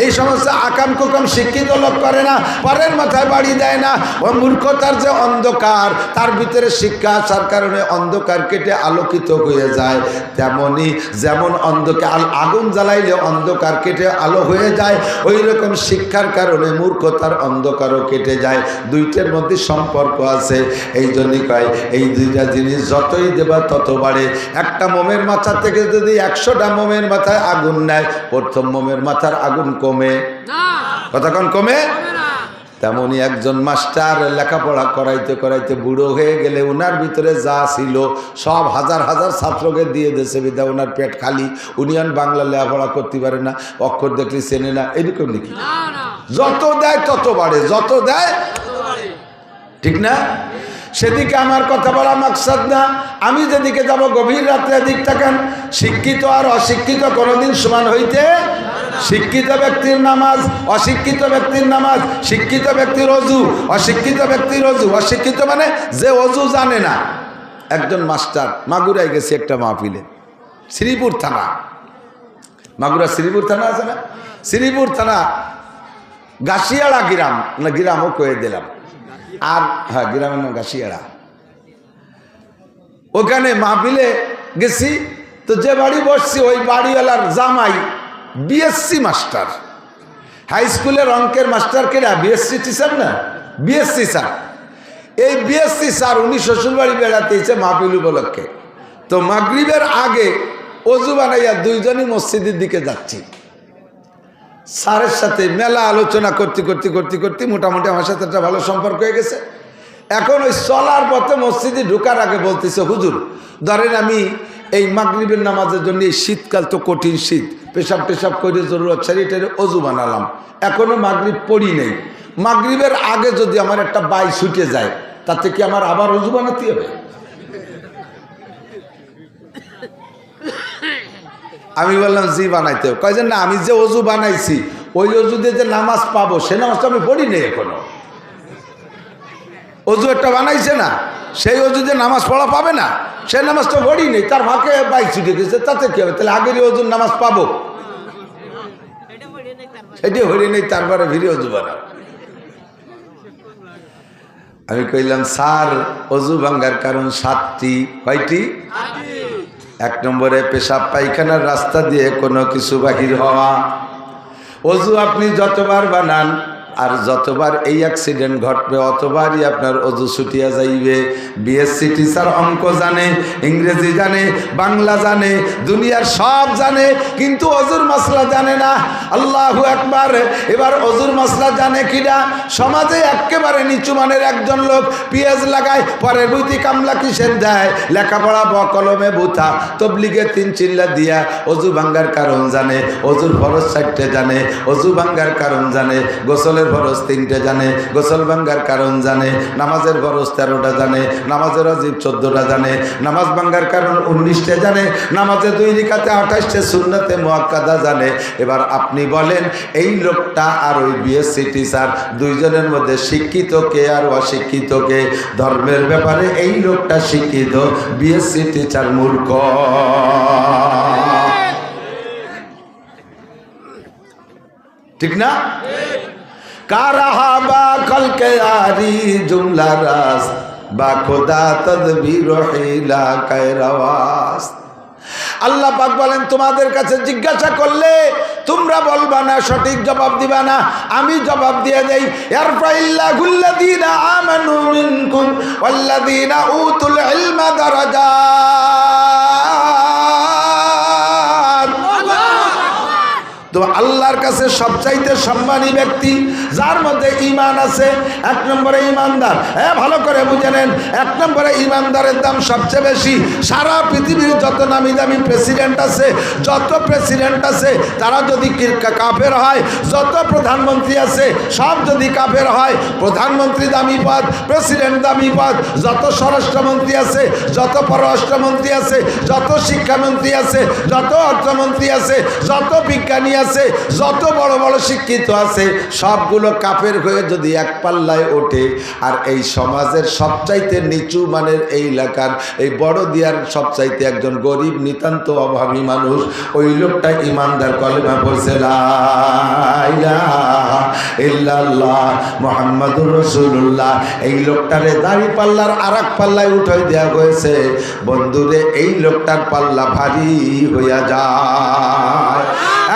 এই সমস্ত আকাম কুকাম শিক্ষিত লোক করে না, পরের মাথায় বাড়ি দেয় না। ও মূর্খতার যে অন্ধকার, তার ভিতরে শিক্ষা আসার কারণে অন্ধকার কেটে আলোকিত হয়ে যায়। তেমনি যেমন অন্ধকার আগুন জ্বালাইলে অন্ধকার কেটে আলো হয়ে যায়, ওই রকম শিক্ষার কারণে মূর্খতার অন্ধকারও কেটে যায়। দুইটার মধ্যে সম্পর্ক আছে। এই জন্যই কয় এই দুইটা জিনিস যতই দেবা তত বাড়ে। একটা মোমের মাথা থেকে যদি 100টা মোমের মাথায় আগুন নেয়, প্রথম মোমের মাথার আগুন কমে কতক্ষণ কমে? তেমনি একজন মাস্টার লেখাপড়া করাইতে করাইতে বুড়ো হয়ে গেলে ওনার ভিতরে যা ছিল সব হাজার হাজার ছাত্রকে দিয়ে দেশে বিদ্যা, ওনার পেট খালি, উনি আর বাংলা লেখাপড়া করতে পারে না, অক্ষর দেখলে চেনে না, এরকম নাকি? যত দেয় তত বাড়ে, যত দেয় ঠিক না? সেদিকে আমার কথা বলা মাকসাদ না। আমি যেদিকে যাব গভীর রাত্রে দিক থাকেন। শিক্ষিত আর অশিক্ষিত কোনোদিন সমান হইতে, শিক্ষিত ব্যক্তির নামাজ, অশিক্ষিত ব্যক্তির নামাজ, শিক্ষিত ব্যক্তির অজু, অশিক্ষিত ব্যক্তির অজু। অশিক্ষিত মানে যে অজু জানে না। একজন মাস্টার মাগুরায় গেছে একটা মাহফিলে, শ্রীপুর থানা, মাগুরা শ্রীপুর থানা আছে না, শ্রীপুর থানা গাছিয়াড়া গ্রাম, না গ্রামও কয়ে দিলাম, আর হ্যাঁ গ্রামের নাম গাছিয়াড়া। ওখানে মাহফিলে গেছি তো যে বাড়ি বসছি ওই বাড়িওয়ালার জামাই বিএসসি মাস্টার, হাই স্কুলের অঙ্কের মাস্টার কেনা, বিএসসি টিচার না, বিএসসি স্যার। এই বিএসসি স্যার উনি শ্বশুরবাড়ি বেড়াতে এসে মাহফিল উপলক্ষে। তো মাগরিবের আগে অজু বানাইয়া দুইজনই মসজিদের দিকে যাচ্ছি। স্যারের সাথে মেলা আলোচনা করতে করতে করতে করতে মোটামুটি আমার সাথে একটা ভালো সম্পর্ক হয়ে গেছে। এখন ওই চলার পথে মসজিদে ঢোকার আগে বলতেছে, হুজুর ধরেন আমি এই মাগরিবের নামাজের জন্য, এই শীতকাল তো কঠিন শীত, পেশাব টেশাব করে জরুরত ছাড়িয়ে অজু বানালাম, এখনো মাগরিব পড়ি নেই, মাগরিবের আগে যদি আমার একটা বাই ছুটে যায় তাতে কি আমার আবার অজু বানাতে হবে? আমি বললাম জি বানাইতে হবে। কয় যে না, আমি যে অজু বানাইছি ওই অজু দিয়ে যে নামাজ পাবো সে নামাজটা আমি পড়ি নেই এখনো। অজু একটা বানাইছে না, সেই অজু দিয়ে নামাজ পড়া পাবে না, সে নামাজটা পড়ি নেই, তার ভাগে বাইক ছুটে গেছে, তাতে কি হবে? তাহলে আগেরই অজুর নামাজ পাবো, সেটি হরি নেই, তারপরে ভিড়ে অজু বানাও। আমি কইলাম স্যার অজু ভাঙ্গার কারণ 7টি। কয়টি? 1 নম্বরে পেশাব পায়খানার রাস্তা দিয়ে কোনো কিছু বাহির হওয়া। অজু আপনি যতবার বানান আর যতবার এই অ্যাক্সিডেন্ট ঘটবে অতবারই আপনার অজু ছুটিয়া যাইবে। বিএসসি টিচার অঙ্ক জানে, ইংরেজি জানে, বাংলা জানে, দুনিয়ার সব জানে, কিন্তু অজুর মাসলা জানে না। আল্লাহু আকবার। এবার অজুর মাসলা জানে কিনা? সমাজে একেবারে নিচু মানের একজন লোক পেঁয়াজ লাগায়, পরের বইতে কামলা কিসের দেয়, লেখাপড়া কলমে বুথা, তবলিগে 3 চিল্লা দিয়া অজু ভাঙ্গার কারণ জানে, অজুর ফরজ 4টে জানে, অজু ভাঙ্গার কারণ জানে, গোসলের ফরজ 3টে জানে, গোসল ভাঙ্গার কারণ জানে, নামাজের ফরজ 13টা জানে, নামাজের ওয়াজিব 14টা জানে, নামাজ ভাঙ্গার কারণ 19টে জানে, নামাজে 2 রাকাতে 28টে সুন্নতে মুআক্কাদা জানে। এবার আপনি বলেন এই লোকটা আর ওই বিএসসি টিচার দুইজনের মধ্যে শিক্ষিত কে আর অশিক্ষিত কে? ধর্মের ব্যাপারে এই লোকটা শিক্ষিত, বিএসসি টিচার মূর্খ। ঠিক না? কারাহাবা কলকে আরি জুমলা রাস বা খোদা তদবির হিলা কায়রাওয়াস। আল্লাহ পাক বলেন তোমাদের কাছে জিজ্ঞাসা করলে তোমরা বলবা না, সঠিক জবাব দিবা না, আমি জবাব দিয়ে দেই। ইয়ারফাইল্লাহুল্লাযীনা আমানু মিনকুম ওয়াল্লাযীনা উতুল ইলমা দারাজাত। তো আল্লাহর কাছে সবচাইতে সম্মানী ব্যক্তি যার মধ্যে ঈমান আছে। 1 নম্বরে ঈমানদার। ভালো করে বুঝে নেন, 1 নম্বরে ঈমানদারের দাম সবচেয়ে বেশি। সারা পৃথিবীর যত নামি দামি প্রেসিডেন্ট আছে, যত প্রেসিডেন্ট আছে তারা যদি কাফের হয়, যত প্রধানমন্ত্রী আছে সব যদি কাফের হয়, প্রধানমন্ত্রী দামি পদ, প্রেসিডেন্ট দামি পদ, যত স্বরাষ্ট্রমন্ত্রী আছে, যত পররাষ্ট্রমন্ত্রী আছে, যত শিক্ষামন্ত্রী আছে, যত অর্থমন্ত্রী আছে, যত বিজ্ঞানী আছে, যত বড় বড় শিক্ষিত আছে, সবগুলো কাফের হয়ে যদি এক পাল্লায় ওঠে, আর এই সমাজের সবচাইতে নিচু মানের এই এলাকার এই বড় দিয়ার সবচাইতে একজন গরিব নিতান্ত অভাবী মানুষ, ওই লোকটা ইমানদার কলেমা পড়ছে লা ইলাহা ইল্লাল্লাহ মুহাম্মাদুর রাসূলুল্লাহ। এই লোকটারে দাড়ি পাল্লার আরেক পাল্লায় উঠাই দেওয়া হয়েছে। বন্ধুরে এই লোকটার পাল্লা ভারী হইয়া যায়।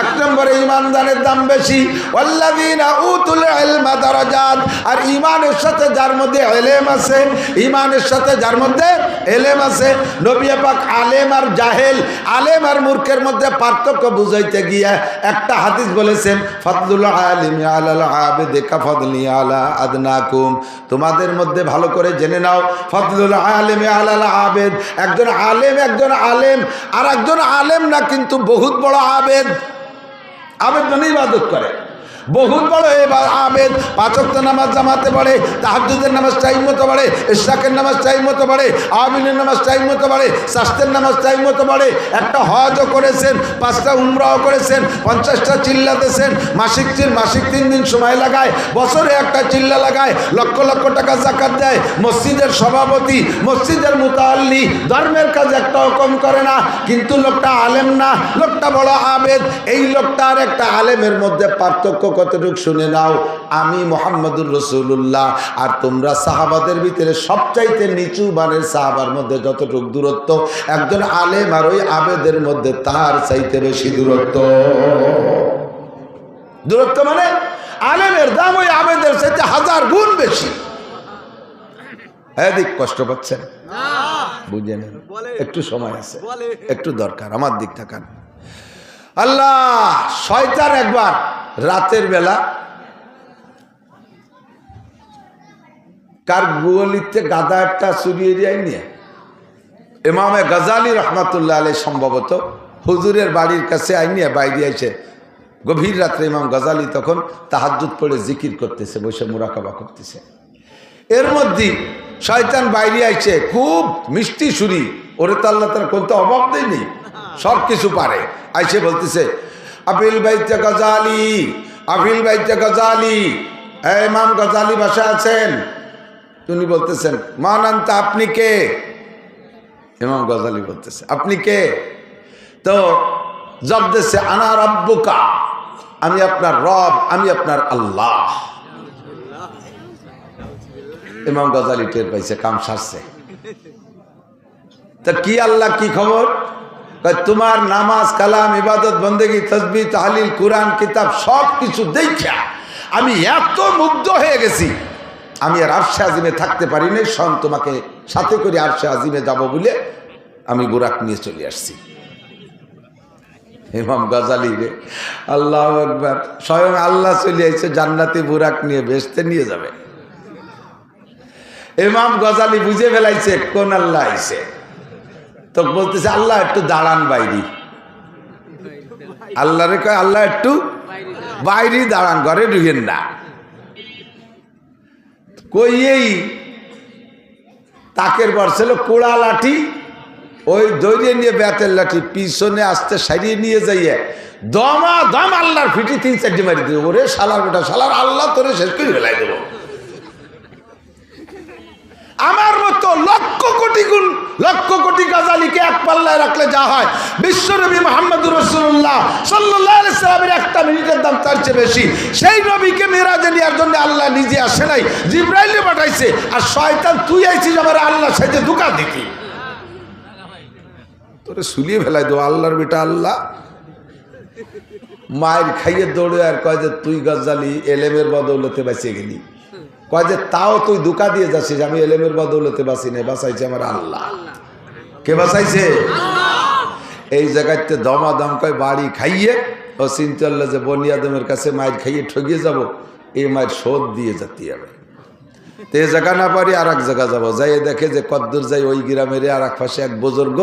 এক নম্বরে ইমানদারের দাম বেশি, ওয়াল্লাযীনা উতুল ইলমা দারাজাত। আর ইমানের সাথে যার মধ্যে ইলম আছে, ইমানের সাথে যার মধ্যে ইলম আছে। নবী পাক আলেম আর জাহেল, আলেম আর মূর্খের মধ্যে পার্থক্য বুঝাইতে গিয়ে একটা হাদিস বলেছেন, ফাদলুল আলিমি আলাল আবিদি কাফাদলি আলা আদনাকুম। তোমাদের মধ্যে ভালো করে জেনে নাও, ফাদলুল আলিমি আলাল আবিদ, একজন আলেম আর একজন আলেম না, কিন্তু বহুত বড় আবেদ। আবেদ মানে ইবাদত করে, বহুত বড় আবেদ। 5 ওয়াক্ত নামাজ জামাতে পড়ে, তাহাজ্জুদের নামাজ টাইম মতো পড়ে, ইশরাকের নামাজ টাইম মতো পড়ে, আমিনের নামাজ টাইম মতো পড়ে, শাস্তের নামাজ টাইম মতো পড়ে। একটা হজও করেছেন, 5টা উমরাও করেছেন, 50টা চিল্লা দিয়েছেন, মাসিক 3 দিন সময় লাগায়, বছরে একটা চিল্লা লাগায়, লক্ষ লক্ষ টাকা যাকাত দেয়, মসজিদের সভাপতি, মসজিদের মুতাআল্লি, ধর্মের কাজ একটাও কম করে না। কিন্তু লোকটা আলেম না, লোকটা বড় আবেদ। এই লোকটা আর একটা আলেমের মধ্যে পার্থক্য কতটুকু শুনে নাও। আমি মুহাম্মদুর রাসূলুল্লাহ আর তোমরা সাহাবাদের ভিতরে সবচাইতে নিচু মানের সাহাবার মধ্যে যতটুকু দূরত্ব, একজন আলেম আর ওই আবেদের মধ্যে তার চাইতে বেশি দূরত্ব। দূরত্ব মানে আলেমের দাম ওই আবেদের চাইতে 1000 গুণ বেশি। এদিক কষ্ট পাচ্ছেন, বুঝে নেন, একটু সময় আছে, একটু দরকার, আমার দিক থাকান। আল্লাহ, শয়তান একবার রাতের বেলা কার গুয়ালিতে গাদা একটা চুরিয়ে যায় নিয়ে ইমামে গাজালি রহমাতুল্লাহ আলাইহি সম্ভবত হুজুরের বাড়ির কাছে আইনিয়ে বাইরে আইছে। গভীর রাত্রে ইমাম গাজালি তখন তাহাজ্জুদ পড়ে জিকির করতেছে, বসে মুরাকাবা করতেছে। এর মধ্যে শয়তান বাইরে আইছে, খুব মিষ্টি সুরি, ওরে তো আল্লাহ তার কোন তো অভাব দেয়নি, সব কিছু পারে। আইসে বলতেছে, আপিল বাইতে গাজালি, আপিল বাইতে গাজালি, ইমাম গাজালি বাসা আছেন? উনি বলতেছেন, মান আনতা, আপনি কে? ইমাম গাজালি বলতেছে, আপনি কে? তো জব দিচ্ছে, আনা রব্বুকা, আমি আপনার রব, আমি আপনার আল্লাহ। ইমাম গাজালি টের পাইছে, কাম সারছে। তা কি আল্লাহ, কি খবর? তোমার নামাজ, কালাম, ইবাদত, বন্দেগী, তসবিহ, তাহলিল, কুরআন, কিতাব সব কিছু দেখা আমি এত মুগ্ধ হয়ে গেছি, আমি আর আরশে আজিমে থাকতে পারি নাই। স্বয়ং তোমাকে সাথে করে আরশে আজিমে যাব বলে আমি বুরাক নিয়ে চলে আসছি। ইমাম গাজালি রে, আল্লাহু আকবার, স্বয়ং আল্লাহ চলে আসছে জান্নাতে বুরাক নিয়ে, বেহেশতে নিয়ে যাবে। ইমাম গাজালি বুঝে ফেলাইছে কোন আল্লাহ আইছে। তো বলতেছে, আল্লাহ একটু দাঁড়ান বাইরি। আল্লাহ রে কয়, আল্লাহ একটু বাইরে দাঁড়ান, ঘরে ঢুকেন না। কইয়েই তাকের বর্ষেল কোড়া লাঠি, ওই দৌড়িয়ে নিয়ে বেতের লাঠি পিছনে আসতে সারিয়ে নিয়ে যাইয়ে দমা দম আল্লাহর ফিটি 3-4 মারি দিল। ওরে শালার বেটা, শালার আল্লাহ তোরে শেষ করে ফেলাই দেব। আমার মতো লক্ষ কোটি গাজালিকে এক পাল্লায় রাখলে যা হয়, বিশ্বনবী মুহাম্মদুর রাসূলুল্লাহ সাল্লাল্লাহু আলাইহি সাল্লামের একটা মিনিটের দাম তার চেয়ে বেশি। সেই নবীকে মেরাজে নেওয়ার জন্য আল্লাহ নিজে আসে নাই, জিবরাইলে পাঠাইছে। আর শয়তান তুই আইছিস আমার আল্লাহ সাথে ধোঁকা দিতি, তোরে সুলিয়ে ফেলাই দেবো। আল্লাহর বেটা আল্লাহ মায়ের খাইয়ে দৌড়ে আর কয় যে তুই গাজালি এলেমের বদৌলতে বাঁচিয়ে গেলি। কয় যে তাও তুই ধোঁকা দিয়ে যাচ্ছিস, আমি এলেমের বদৌলতে বাঁচি নাই, বাঁচাইছে আমার আল্লাহ। কে বাঁচাইছে? এই জায়গাতে দমাদম কয় বাড়ি খাইয়ে ও চিন্তা করলো যে বনি আদমের কাছে মায়ের খাইয়ে ঠকিয়ে যাব, এই মায়ের শোধ দিয়ে যেতে হবে। তো এই জায়গা না পারি আর এক জায়গা যাবো, যাই দেখে যে কদ্দূর যাই ওই গ্রামের আর এক পাশে এক বুজুর্গ,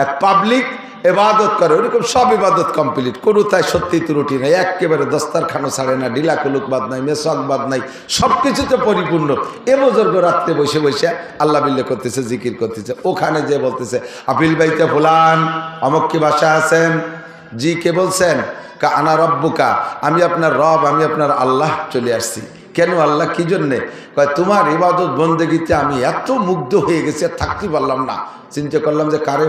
এক পাবলিক ইবাদত করে, ওরকম সব ইবাদত কমপ্লিট, কোনো তাই সত্যি ত্রুটি নাই, একেবারে দস্তারখানো ছাড়ে না, ডিলা কুলুক বাদ নাই, মেসক বাদ নাই, সব কিছুতে পরিপূর্ণ। এ বুজুর্গ রাত্রে বসে বসে আল্লাহ বিল্লাহ করতেছে, জিকির করতেছে। ওখানে যে বলতেছে, আপিল বাইতে ফুলান, অমুক কি বাসা আছেন? জি, কে বলছেন? কা আনা রব্বুকা, আমি আপনার রব, আমি আপনার আল্লাহ চলে আসছি। কেন আল্লাহ, কি জন্যে? কয় তোমার ইবাদত বন্দেগীতে আমি এত মুগ্ধ হয়ে গেছি, আর থাকতে পারলাম না। চিন্তা করলাম যে কারে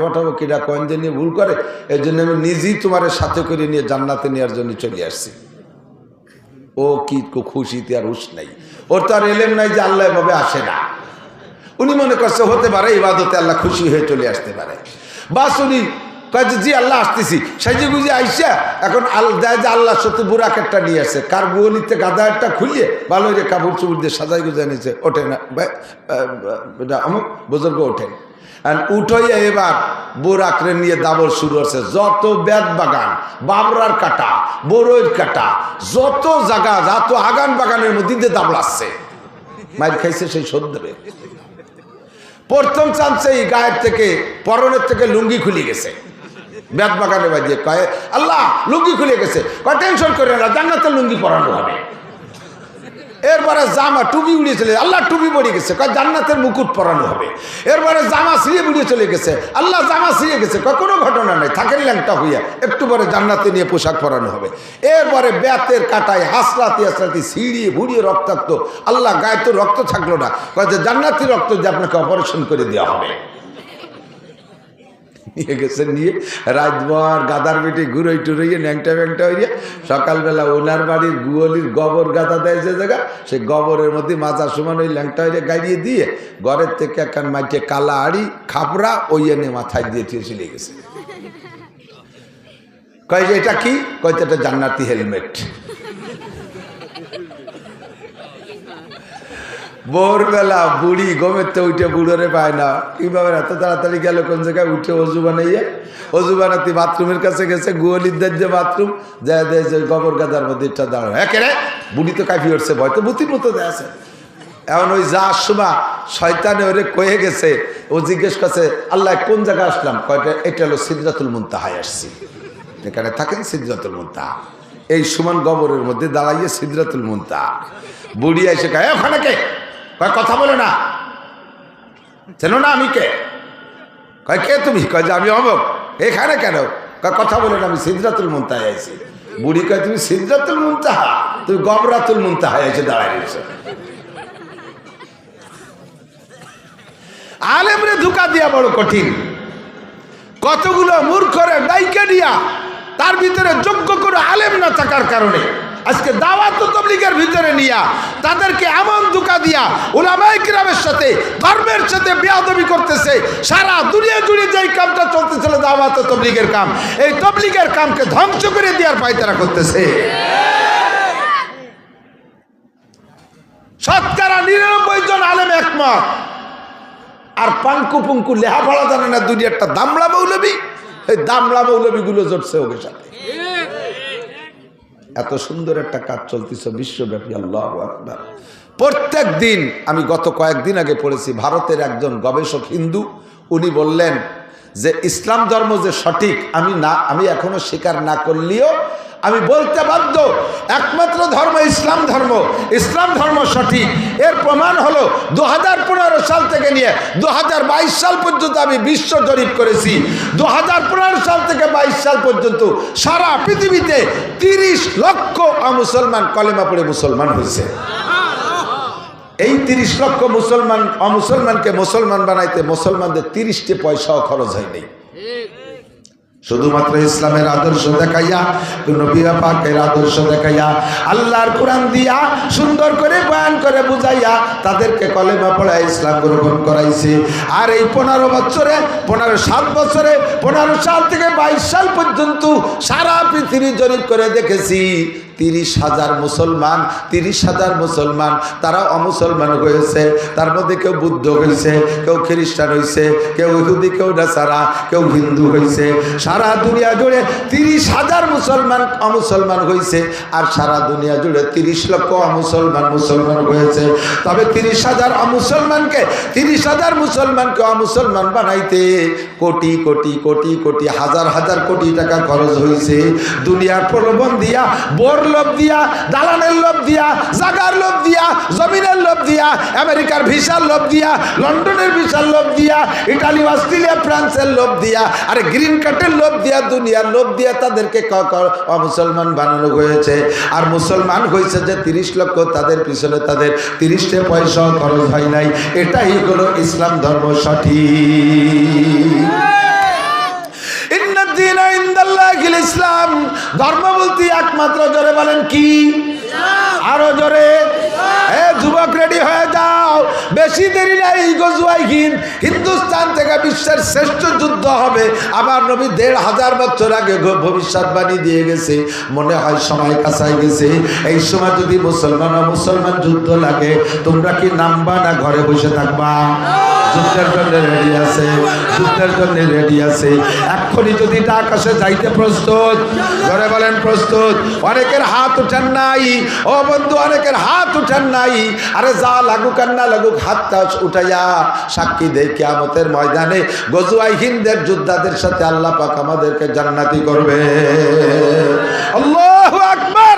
ফাটাবো, কিরা কয়েন দিয়ে নিয়ে ভুল করে, এই জন্য আমি নিজেই তোমার সাথে করে নিয়ে জান্নাতে নেওয়ার জন্য চলে আসছি। ও কি খুশিতে আর হুঁশ নাই, ওর তো আর এলেম নাই যে আল্লাহ এভাবে আসে না। উনি মনে করছে হতে পারে ইবাদতে আল্লাহ খুশি হয়ে চলে আসতে পারে। বাস উনি কয়েছে জি আল্লাহ আসতেছি, সাইজে গুজে আইসা এখন দেয় যে আল্লাহ সত্যি বুড়াক একটা নিয়ে আসছে, কার গুয়লিতে গাদা একটা খুলিয়ে ভালো হয়ে কাপড় চুপড় দিয়ে সাজাই গুজে নিয়েছে, ওঠে না অমুক বুজুর্গ ওঠেন। উঠাইয়া এবার বোরাকরে নিয়ে দাবর শুরু হচ্ছে। যত বেত বাগান, বাবরার কাটা, বড়ইর কাটা, যত জায়গা, যত আগান বাগানের মধ্যে দিয়ে দাবড়াচ্ছে। মাইর খাইছে সেই শোধ দেবে। প্রথম চান্সে এই গায়ের থেকে পরনের থেকে লুঙ্গি খুলে গেছে, বেত বাগানে বাজিয়ে কয়ে আল্লাহ লুঙ্গি খুলে গেছে, কয় টেনশন করে না, জান্নাতের লুঙ্গি পরানো হবে। এরপরে জামা টুপি উড়িয়ে চলে, আল্লাহ টুপি পড়ে গেছে, কয় জান্নাতের মুকুট পরানো হবে। এরপরে জামা ছিঁড়ে উড়িয়ে চলে গেছে, আল্লাহ জামা ছিঁড়ে গেছে, কয় কোনো ঘটনা নাই, থাকেন ল্যাংটা হইয়া, একটু পরে জান্নাতে নিয়ে পোশাক পরানো হবে। এরপরে বেতের কাটায় হাসরাতি হাসরাতি ছিঁড়িয়ে ভুড়িয়ে রক্তাক্ত, আল্লাহ গায়ে তো রক্ত থাকলো না, কয় যে জান্নাতি রক্ত দিয়ে আপনাকে অপারেশন করে দেওয়া হবে। নিয়ে গেছে, নিয়ে রাতভর গাদার বেটে ঘুরোই টুরোইয়ে ন্যাংটা ব্যাংটা হইয়া সকালবেলা ওনার বাড়ির গুয়লির গোবর গাদা দেয় যে জায়গা, সেই গোবরের মধ্যে মাথা সমান ওই ল্যাংটা হইয়া গাড়িয়ে দিয়ে ঘরের থেকে একখান মাইকে কালা আড়ি খাপড়া ওই এনে মাথায় দিয়ে চলে গেছে। কয় যে এটা কি? কয়তো এটা জান্নাতি হেলমেট। ভোরবেলা বুড়ি ঘুমের তো উঠে বুড়োরে পায় না, কিভাবে এত তাড়াতাড়ি গেল কোন জায়গায় উঠে অজু বানাইয়া, অজু বানাতে বাথরুমের কাছে গেছে, গোয়ালিদের যে বাথরুম যায় দেয় যে গোবর গাদার মধ্যে এটা দাঁড়ানো, হ্যাঁ কেন বুড়ি তো কাঁপি উঠছে, ভয় তো ভূতির মতো দেয় আছে। এখন ওই যাওয়ার সময় শয়তানে ওরে কয়ে গেছে, ও জিজ্ঞেস করছে আল্লাহ কোন জায়গায় আসলাম, কয়টা এটা হলো সিদরাতুল মুনতাহায় আসছি, এখানে থাকেন সিদরাতুল মুনতাহা, এই সমান গোবরের মধ্যে দাঁড়াইয়ে সিদরাতুল মুনতাহা। বুড়ি এসে কয় ওখানে কে? কয় কথা বলে না, চেনো না আমি কে? কয় কে তুমি? কয় যে আমি অমুক। এখানে কেন? কয় কথা বলে না, আমি সিদরাতুল মুনতাহায় আইছি। বুড়ি কয় তুমি সিদরাতুল মুনতাহা, তুমি গবরাতুল মুনতাহায় এসে দাঁড়ায় রয়েছে। আলেমরে ধোঁকা দিয়া বড় কঠিন, কতগুলো মূর্খরে ডাইকা দিয়া তার ভিতরে যোগ্য করে আলেম না থাকার কারণে আজকে দাওয়াত ও তাবলীগের ভিতরে নিয়া তাদেরকে এমন ধোঁকা দিয়া উলামায়ে কিরামের সাথে ধর্মের সাথে বেয়াদবি করতেছে। সারা দুনিয়া জুড়ে যেই কামটা চলতেছিল দাওয়াত ও তাবলীগের কাম, এই তাবলীগের কামকে ধ্বংস করে দেওয়ার পায়তারা করতেছে। শতকরা ৯৯ জন আলেম একমত, আর পাঙ্কু পুঙ্কু লেহাপড়া জানে না দুনিয়ারটা দামলা মৌলবী, এই দামলা মৌলবীগুলো জড়ছে ওকে সাথে। এত সুন্দর একটা কাজ চলতেছে বিশ্বব্যাপী, আল্লাহু আকবার। প্রত্যেক দিন, আমি গত কয়েকদিন আগে পড়েছি, ভারতের একজন গবেষক হিন্দু, উনি বললেন যে ইসলাম ধর্ম যে সঠিক আমি এখনো স্বীকার না করলেও আমি বলতে বাধ্য, একমাত্র ধর্ম ইসলাম ধর্ম, ইসলাম ধর্ম সঠিক। এর প্রমাণ হলো 2015 সাল থেকে নিয়ে 2022 সাল পর্যন্ত আমি বিশ্ব জরিপ করেছি। 2015 সাল থেকে 22 সাল পর্যন্ত সারা পৃথিবীতে 30 লক্ষ অমুসলমান কলেমা পড়ে মুসলমান হয়েছে। এই 30 লক্ষ অমুসলমানকে মুসলমান বানাইতে মুসলমানদের 30টি পয়সাও খরচ হয়নি। শুধুমাত্র ইসলামের আদর্শ দেখাইয়া, নবী পাকের আদর্শ দেখাইয়া, আল্লাহর কোরআন দিয়া সুন্দর করে বয়ান করে বুঝাইয়া তাদেরকে কলেমা পড়ায় ইসলাম গ্রহণ করাইছে। আর এই 7 বছরে 15 সাল থেকে 22 সাল পর্যন্ত সারা পৃথিবী জরিপ করে দেখেছি 30,000 মুসলমান তারা অমুসলমান হয়েছে। তার মধ্যে কেউ বুদ্ধ হয়েছে, কেউ খ্রিস্টান হয়েছে, কেউ ইহুদি, কেউ নাসারা, কেউ হিন্দু হয়েছে। সারা দুনিয়া জুড়ে 30,000 মুসলমান অমুসলমান হয়েছে, আর সারা দুনিয়া জুড়ে 30 লক্ষ মুসলমান হয়েছে। তবে 30,000 মুসলমানকে অমুসলমান বানাইতে কোটি কোটি কোটি কোটি হাজার হাজার কোটি টাকা খরচ হয়েছে। দুনিয়ার প্রলোভন দিয়া, বোর লোভ দিয়া, দালানের লোভ দিয়া, জাগার লোভ দিয়া, জমিনের লোভ দিয়া, আমেরিকার ভিসার লোভ দিয়া, লন্ডনের ভিসার লোভ দিয়া, ইটালি, অস্ট্রেলিয়া, ফ্রান্সের লোভ দিয়া, আরে গ্রিন কার্ডের লোভ দিয়া, দুনিয়ার লোভ দিয়া তাদেরকে মুসলমান বানানো হয়েছে। আর মুসলমান হয়েছে যে 30 লক্ষ, তাদের পিছনে তাদের 30টা পয়সা খরচ হয় নাই। এটাই হলো ইসলাম ধর্ম সঠিক। ইসলাম ধর্ম বলতে একমাত্র, জোরে বলেন কি? আরো জোরে। যুবক রেডি হয়ে যাও, বেশি দেরি নাই। গজওয়াই হিন্দ, হিন্দুস্তান থেকে বিশ্বের শ্রেষ্ঠ যুদ্ধ হবে। আমার নবী 1500 বছর আগে ভবিষ্যৎবাণী দিয়ে গেছে। মনে হয় সময় কাছাই গেছে। এই সময় যদি মুসলমান যুদ্ধ লাগে, তোমরা কি নামবা না ঘরে বসে থাকবা? যুদ্ধের জন্য রেডি আছে, যুদ্ধের জন্য রেডি আছে। এক্ষুনি যদি আকাশে যাইতে প্রস্তুত, ঘরে বলেন প্রস্তুত। অনেকের হাত উঠান নাই ও বন্ধু, অনেকের হাত উঠান নাই। আরে যা লাগুক আর না লাগুক, হাতটা উঠাইয়া সাক্ষী দেয় কিয়ামতের ময়দানে গজওয়াই হিন্দের যোদ্ধাদের সাথে আল্লাহ পাক আমাদেরকে জান্নাতি করবে। আল্লাহু আকবার,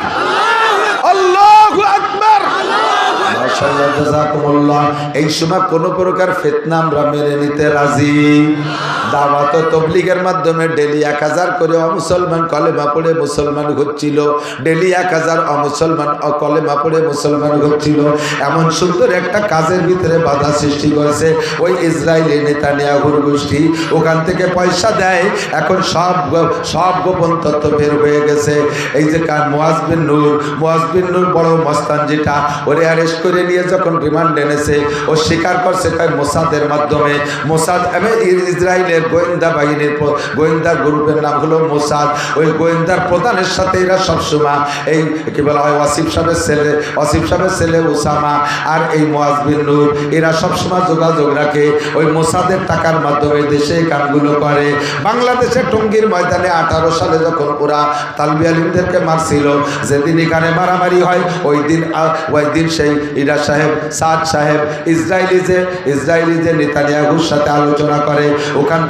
আল্লাহু আকবার। মাশাআল্লাহ, জাযাকুমুল্লাহ। এই সময় কোন প্রকার ফিতনা আমরা মেনে নিতে রাজি। দাওয়াত ও তাবলীগের মাধ্যমে ডেলি 1000 করে অমুসলমান কলেমা পড়ে মুসলমান হচ্ছিল। ডেলি 1000 অমুসলমান কলেমা পড়ে মুসলমান হচ্ছিল। এমন সুন্দর একটা কাজের ভিতরে বাধা সৃষ্টি করেছে ওই ইসরায়েলি নেতানিয়াহুর গোষ্ঠী। ওখান থেকে পয়সা দেয়। এখন সব গোপন তথ্য বের হয়ে গেছে। এই যে মুয়াজ বিন নূর বড় মস্তান, যেটা ওরে অ্যারেস্ট করে নিয়ে যখন রিমান্ড এনেছে, ও স্বীকার করছে মোসাদের মাধ্যমে। মোসাদ ইসরায়েলের গোয়েন্দা বাহিনীর গোয়েন্দা গ্রুপের নাম হলো মোসাদ। ওই গোয়েন্দার প্রধানের সাথে এরা সবসময় এই কি বলা হয় ওয়াসিফ সাহেবের ছেলে উসামা আর এই মুয়াজ বিন নূর, এরা সবসময় যোগাযোগ রাখে। ওই মোসাদের টাকার মাধ্যমে দেশে কামগুলো করে। বাংলাদেশে টঙ্গীর ময়দানে 18 সালে যখন ওরা তালবি আলিমদেরকে মারছিল, যেদিন এখানে মারামারি হয়, ওই দিন সেই ইরা সাহেব সাদ সাহেব ইসরায়েলি যে নেতানিয়াহুর সাথে আলোচনা করে, ওখান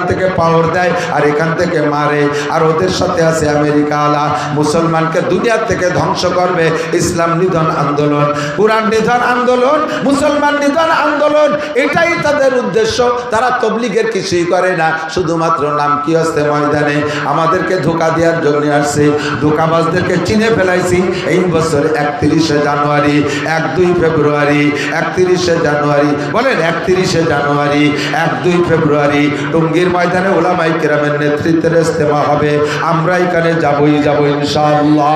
থেকে পাওয়ার দেয় আর এখান থেকে মারে। আর ওদের সাথে আছে আমেরিকা আলা। মুসলমানকে দুনিয়া থেকে ধ্বংস করবে। ইসলাম নিধন আন্দোলন, কুরআন নিধন আন্দোলন, মুসলমান নিধন আন্দোলন, এটাই তাদের উদ্দেশ্য। তারা তাবলীগের কিছুই করে না, শুধুমাত্র নাম কি আসছে ময়দানে আমাদেরকে ধোঁকা দেওয়ার জন্য আসছে। ধোঁকাবাজদেরকে চিনে ফেলাইছি এই বছর 31শে জানুয়ারি, 1-2 ফেব্রুয়ারি, 31শে জানুয়ারি, বলেন 31শে জানুয়ারি, 1-2 ফেব্রুয়ারি টঙ্গীর ময়দানে উলামায়ে কেরামের নেতৃত্বে ইজতেমা হবে। আমরা এখানে যাবই ইনশাআল্লাহ।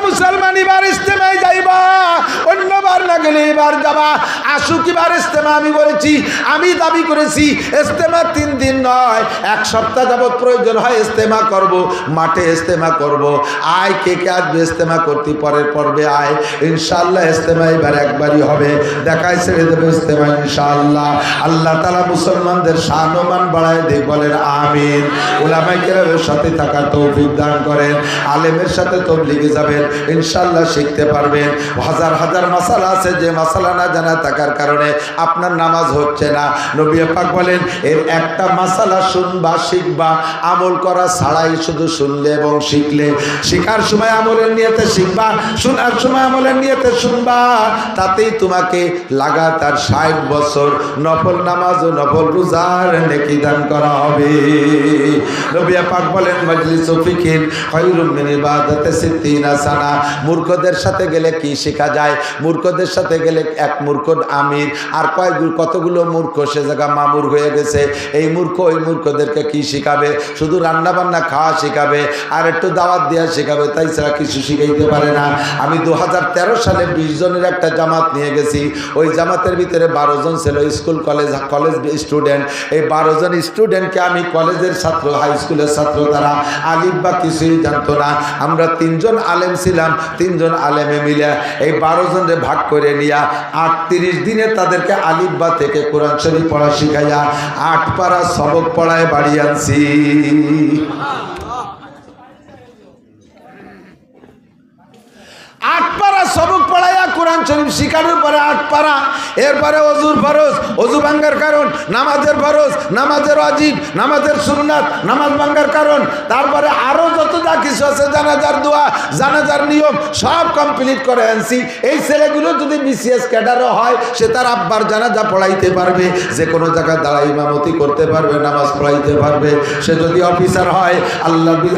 মুসলমান এবার ইজতেমায় যাইবা, অন্যবার না গেলে এবার যাবা। আশুক এবার ইজতেমা আমি বলেছি, আমি দাবি করেছি ইজতেমা 3 দিন নয়, 1 সপ্তাহ যাবত প্রয়োজন হয় ইজতেমা করব, মাঠে ইজতেমা করব। আয় কে আসবে ইজতেমা করতে, পরের পর্বে আয়। ইনশাআল্লাহ ইজতেমা এবার একবারই হবে, দেখায় ছেড়ে দেবে ইজতেমা ইনশাআল্লাহ। আল্লাহ তাআলা মুসলমানদের শান ও মান বাড়ায় দেয়, বলেন আমিন। উলামায়ে কেরামের সাথে থাকার তৌফিক দান করেন। আলেমের সাথে তাবলীগে যাবেন, ইনশাআল্লাহ শিখতে পারবেন। হাজার মাসালা আছে যে মাসালা না জানা থাকার কারণে আপনার নামাজ হচ্ছে না। নবী পাক বলেন এর একটা মাসালা শুনবা, শিখবা, আমল করা ছাড়াই শুধু শুনলে এবং শিখলে। শিখার সময় আমলের নিয়তে শিখবা, শোনার সময় আমলের নিয়তে শুনবা, তাতেই তোমাকে লাগাতার 60 বছর নফল নামাজ ও নফল রোজার নেকি দান করা হবে। নবী পাক বলেন মাজলিসু ফিকির খায়রুম মিন ইবাদাতি 60 সানা। মূর্খদের সাথে গেলে কি শেখা যায়? মূর্খদের সাথে গেলে এক মূর্খ আমির আর কতগুলো মূর্খ সে জায়গা মামুর হয়ে গেছে। এই মূর্খ ওই মূর্খদেরকে কি শিখাবে? শুধু রান্না বান্না খাওয়া শিখাবে আর একটু দাওয়াত দেওয়া শিখাবে, তাই ছাড়া কিছু শিখাইতে পারে না। আমি 2013 সালে 20 জনের একটা জামাত নিয়ে গেছি। ওই জামাতের ভিতরে 12 জন ছিল স্কুল কলেজ স্টুডেন্ট। এই 12 জন স্টুডেন্টকে আমি কলেজের ছাত্র, হাই স্কুলের ছাত্র, তারা আলিফ বা কিছুই জানতো না। আমরা 3 জন আলেম ছিলাম, 3 জন আলেমে মিলে এই 12 জনরে ভাগ করে নিয়া 38 দিনে তাদেরকে আলিফ বা থেকে কোরআন শরীফ পড়া শিখাইয়া 8 পারা সবক পড়ায় বাড়ি আনছি। 8 পারা সবক পড়াইয়া কোরআন শরীফ শিখানোর পরে 8 পারা, এরপরে অজুর ফরজ, অজু ভাঙ্গার কারণ, নামাজের ফরজ, নামাজের ওয়াজিব, নামাজের সুন্নাত, নামাজ ভাঙ্গার কারণ, তারপরে আরো যত যা কিছু আছে, জানাজার দোয়া, জানাজার নিয়ম, সব কমপ্লিট করে আনছি। এই ছেলেগুলো যদি বিসিএস ক্যাডারও হয়, সে তার আব্বার জানাজা পড়াইতে পারবে, যে কোনো জায়গায় দাঁড়ায় ইমামতি করতে পারবে, নামাজ পড়াইতে পারবে। সে যদি অফিসার হয়,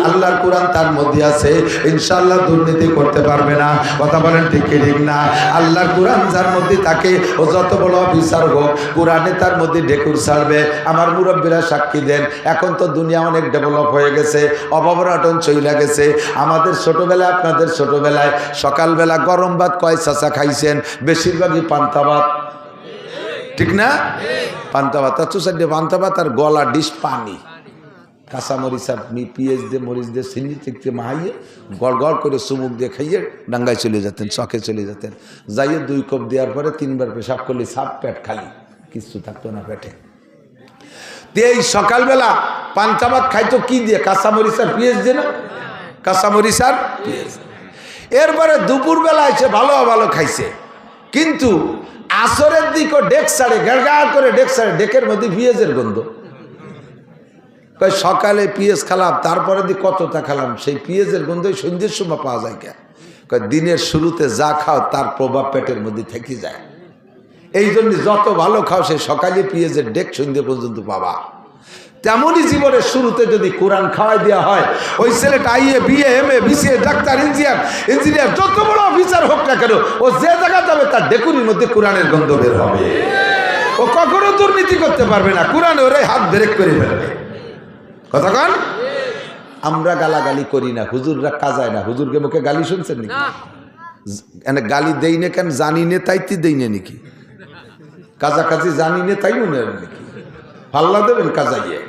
আল্লাহর কোরআন তার মধ্যে আছে, ইনশাআল্লাহ দুর্নীতি করতে পারবে না। কথা বলেন ঠিক কি ঠিক না? আল্লাহর কোরআন যার মধ্যে থাকে ও যত বড় অফিসার হোক, কোরআনে তার মধ্যে ঢেকুর ছাড়বে। আমার মুরব্বীরা সাক্ষী দেন, এখন তো দুনিয়া অনেক ডেভেলপ হয়ে গেছে, অভাবরাটন চইলা গেছে। আমাদের ছোটবেলায়, আপনাদের ছোটবেলায় সকালবেলা গরম ভাত কয় চাচা খাইছেন? বেশিরভাগই পান্তা ভাত, ঠিক না? পান্তা ভাত, পান্তা ভাত আর গলা ডিশ পানি, কাঁচামরিচ আর পিঁয়াজ দিয়ে, মরিচ দিয়ে, চিনি থেকে মাহাইয়ে গড় গড় করে চুমুক দিয়ে খাইয়ে ডাঙ্গায় চলে যেতেন, চকে চলে যেতেন। যাইয়ে 2 কাপ দেওয়ার পরে 3 বার পেশাব করলে সাপ পেট খালি, কিছু থাকতো না পেটে। এই সকালবেলা পান্তা ভাত খাইতো কি দিয়ে? কাঁচামরিচ আর পেঁয়াজ দিয়ে না? কাঁচামরিচ আর পেঁয়াজ। এরপরে দুপুরবেলা এসে ভালো ভালো খাইছে, কিন্তু আসরের দিকও ডেক সাড়ে গড়গা করে ডেক সাড়ে, ডেকের মধ্যে পেঁয়াজের গন্ধ। সকালে পেঁয়াজ খালাম, তারপরে দিয়ে কতটা খালাম, সেই পেঁয়াজের গন্ধই সন্ধ্যের সময় পাওয়া যায়। কে দিনের শুরুতে যা খাও তার প্রভাব পেটের মধ্যে থেকে যায়। এই জন্য যত ভালো খাও সেই সকালে পেঁয়াজের ডেক সন্ধ্যে পর্যন্ত পাবা। তেমনই জীবনের শুরুতে যদি কোরআন খাওয়াই দেওয়া হয়, ওই ছেলেটা আইএ, বিএ, এমএ, বিসিএ, ডাক্তার, ইঞ্জিনিয়ার যত বড় অফিসার হোক না কেন, ও যে জায়গা যাবে তার ডেকুরির মধ্যে কোরআনের গন্ধ বের হবে। ও কখনো দুর্নীতি করতে পারবে না, কোরআনে ওরাই হাত ব্রেক করে ফেলবে। কথা কন? আমরা গালাগালি করি না, হুজুররা কাজায় না। হুজুরকে মুখে গালি শুনছেন নাকি? গালি দেই না কেন? জানি নে তাইতে দেই না নাকি? কাজাকাজি জানি নে তাই মনে হয় নাকি? পাল্লা দেবেন কাজাইয়ে?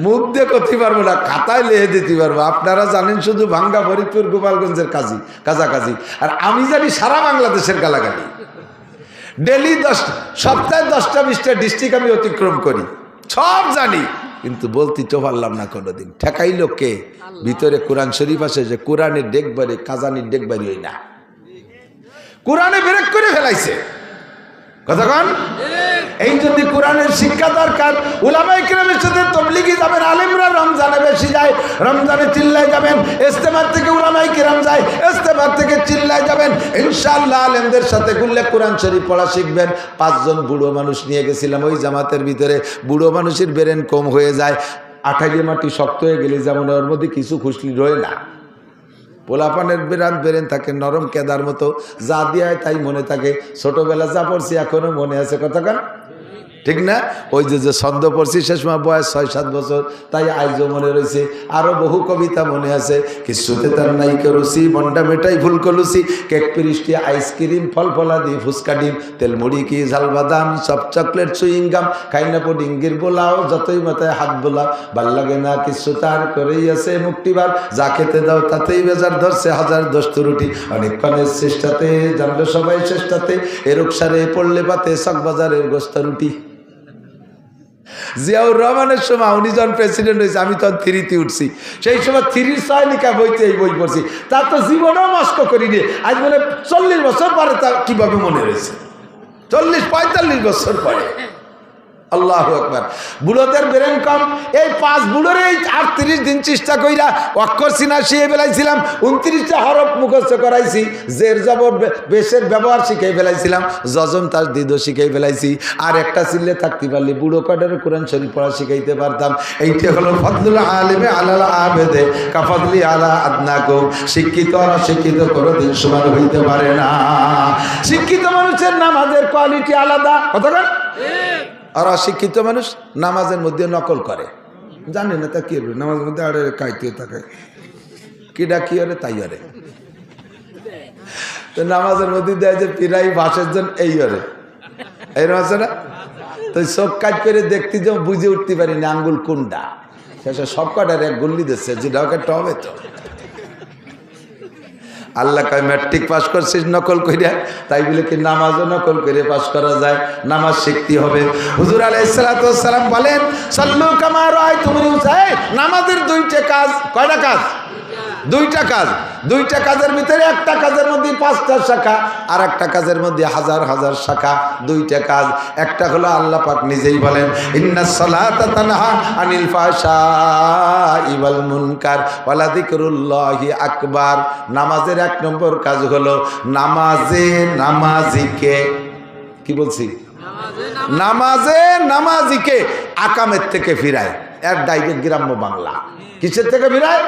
মুখ দিয়ে করতে পারবো না, খাতায় লেহে দিতে পারবো। আপনারা জানেন শুধু ভাঙ্গা, ফরিদপুর, গোপালগঞ্জের কাজাকাজি, আর আমি জানি সারা বাংলাদেশের গালাগালি। ডেলি সপ্তাহে 10টা-20টা ডিস্ট্রিক্ট আমি অতিক্রম করি, সব জানি, কিন্তু বলতে তো পারলাম না কোনোদিন। ঠেকাইল কে? ভিতরে কোরআন শরীফ আছে যে কোরআনের ডেকবারি, কাজানির ডেকবারি হই না, কোরআনে ব্রেক করে ফেলাইছে। কথা কন? এই জন্য কোরআনের শিক্ষা দরকার। উলামায়ে কেরামের সাথে তবলিগি যাবেন, আলেমরা রমজানে বেশি যায়, রমজানে চিল্লায় যাবেন। ইস্তেমার থেকে উলামায়ে কেরাম যায়, ইস্তেমার থেকে চিল্লায় যাবেন। ইনশাআল্লাহ আলেমদের সাথে ঘুরলে কোরআন শরীফ পড়া শিখবেন। 5 জন বুড়ো মানুষ নিয়ে গেছিলাম ওই জামাতের ভিতরে। বুড়ো মানুষের ব্রেন কম হয়ে যায়, আঠালি মাটি শক্ত হয়ে গেলে যেমন ওর মধ্যে কিছু খুশলি রয়ে না। পোলাপানের বেরেন থাকে নরম কেদার মতো, যা দিয়ে তাই মনে থাকে। ছোটবেলা যা পড়ছি এখনো মনে আছে। কতক্ষণ ঠিক না? ওই যে ছন্দ পড়ছি সে সময় বয়স 6-7 বছর, তাই আইজও মনে রয়েছে। আরো বহু কবিতা মনে আছে। কিছুতে তার নাই কেরুসি, মন্ডা মেটাই ফুল কলুসি, কেক পিরিষ্টি, আইসক্রিম, ফল ফলাদি, ফুচকা ডিম, তেল মুড়ি কি ঝাল বাদাম, সব চকলেট সুইংগাম, খাইনা পুডিঙ্গির বোলাও, যতই মাথায় হাত বোলাও, ভাল লাগে না কিছু তার করেই আছে মুক্তিবার, যা খেতে দাও তাতেই বেজার ধরছে, হাজার দোস্ত রুটি, অনেকক্ষণের চেষ্টাতে জানলো সবাই চেষ্টাতে, এরক সারে পড়লে পাতে চকবাজারের গোস্তা রুটি। জিয়াউর রহমানের সময় উনি যখন প্রেসিডেন্ট হয়েছে, আমি তখন 3তে উঠছি। সেই সময় 3 সয়নিকা বইতে এই বই পড়ছি। তার তো জীবনেও মস্ক করিনি। আজ মানে 40 বছর পরে তা কিভাবে মনে রয়েছে? 40-45 বছর পরে। আল্লাহু আকবার। বুড়োদের ব্রেন কম। এই 5 বুড়োর এই 38 দিন চেষ্টা কইরা অক্ষর চিনা শিখে ফেলাইছিলাম, 29টা হরফ মুখস্থ করাইছি, জের জবর বেশের ব্যবহার শিখে ফেলাইছিলাম, যজম তার দিদ শিখে ফেলাইছি। আর একটা চিল্লে থাকতে পারলে বুড়ো কটার কোরআন শরীফ পড়া শিখাইতে পারতাম। এইটা হলো ফজলুল আলিমে আলাল আবেদে কাফাদলি আলা আদনাকুম। শিক্ষিত আর অশিক্ষিত কোনোদিন সমান হইতে পারে না। শিক্ষিত মানুষের নামাজের কোয়ালিটি আলাদা। কতক্ষণ? আর অশিক্ষিত মানুষ নামাজের মধ্যে নকল করে, জানে না তা কি হবে। নামাজের মধ্যে আরে কাইতে থাকে, কিডা কি আরে তাই আরে। তো নামাজের মধ্যে দেয় যে পিরাই ভাষের জন্য এই আরে, এইরকম আছে না? তো চোখ কাজ করে দেখতে যাও, বুঝে উঠতে পারি না আঙ্গুল কোনটা। শেষে সব কটার এক গুল্লি দিচ্ছে, যেটা ওকে টবে তো। আল্লাহ কয় ম্যাট্রিক পাস করছিস নকল কইরা, তাই বলে কি নামাজও নকল করে পাস করা যায়? নামাজ শিখতে হবে। হুজুর আলাইহিস সালাতু ওয়াস সালাম বলেন, সাল্লু কামা রাআইতুমুনি উসাল্লি। নামাজের 2টা কাজ। কয়টা কাজ? 2টা কাজ। 2টা কাজের ভিতরে একটা কাজের মধ্যে 5টা শাখা, আর একটা কাজের মধ্যে হাজার হাজার শাখা। 2টা কাজ। একটা হলো আল্লাহ পাক নিজেই বলেন, ইন্নাস সালাতা তানহা আনিল ফাহশাই ওয়াল মুনকার ওয়ালা যিকরুল্লাহি আকবার। নামাজের 1 নম্বর কাজ হলো নামাজিকে, কি বলছি? নামাজিকে আকামের থেকে ফিরায়। এক ডাইরেক্ট গ্রাম্য বাংলা। কিসের থেকে ফিরায়?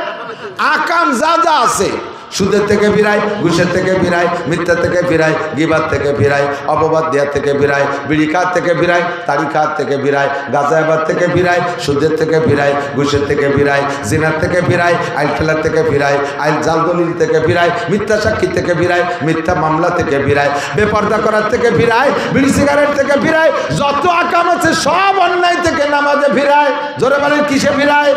আকাম যা যা আছে সুদের থেকে ফিরায়, ঘুষের থেকে ফিরায়, মিথ্যা থেকে ফিরায়, গিবাত থেকে ফিরায়, অপবাদ দেওয়া থেকে ফিরায়, বিড়ি খাওয়ার থেকে ফিরায়, তাড়ি খাওয়ার থেকে ফিরায়, গাঁজাবাদ থেকে ফিরায়, সুদের থেকে ফিরায়, ঘুষের থেকে ফিরায়, জিনার থেকে ফিরায়, আইল খেলার থেকে ফিরায়, আইল জাল দলিল থেকে ফিরায়, মিথ্যা সাক্ষী থেকে ফিরায়, মিথ্যা মামলা থেকে ফিরায়, বেপর্দা করার থেকে ফিরায়, বিড়ি সিগারেট থেকে ফিরায়, যত আকাম আছে সব অন্যায় থেকে নামাজে ফিরায়। জোরে বলেন কিসে ফিরায়?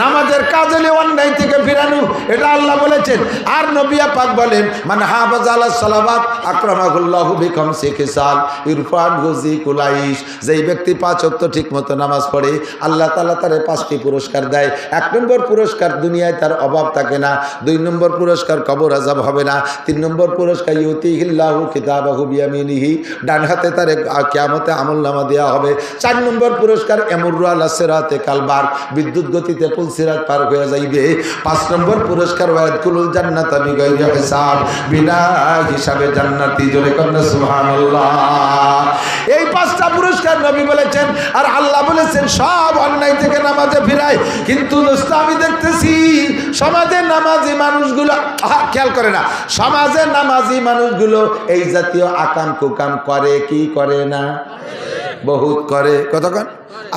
নামাজের কাজ হলে অন্যায় থেকে ফিরানো, এটা আল্লাহ বলেছেন। আর নবিয়া পাক বলেন, মানে হাফাজ আলা সালাওয়াত আকরামাহুল্লাহু বিখামসি খিসাল ইরফানহু যিকুলাইশ, যেই ব্যক্তি 5 ওয়াক্ত ঠিকমতো নামাজ পড়ে আল্লাহ তাআলা তারে 5টি পুরস্কার দেয়। 1 নম্বর পুরস্কার, দুনিয়ায় তার অভাব থাকে না। 2 নম্বর পুরস্কার, কবর আযাব হবে না। 3 নম্বর পুরস্কার, ইউতিহিল্লাহু কিতাবাহু বিয়ামিনিহি, ডান হাতে তারে কিয়ামতে আমলনামা দেওয়া হবে। 4 নম্বর পুরস্কার, ইয়ামুরু আলা সিরাতে কালবার, বিদ্যুৎ গতিতে পুল সিরাত পার হয়ে যাইবে। 5 নম্বর পুরস্কার, ওয়ায়াদখুলুল জান্নাতা বিগাইরি হিসাব, বিনা হিসাবে জান্নাতি। জোরে কন্না সুবহানাল্লাহ। এই 5টা পুরস্কার নবী বলেছেন, আর আল্লাহ বলেছেন সব অন্যায় থেকে নামাজে ফিরায়। কিন্তু দোস্ত, আমি দেখতেছি সমাজে নামাজি মানুষগুলো খেয়াল করে না। সমাজে নামাজি মানুষগুলো এই জাতীয় আকাম কুকাম করে কি করে না? বহুত করে। কতক্ষণ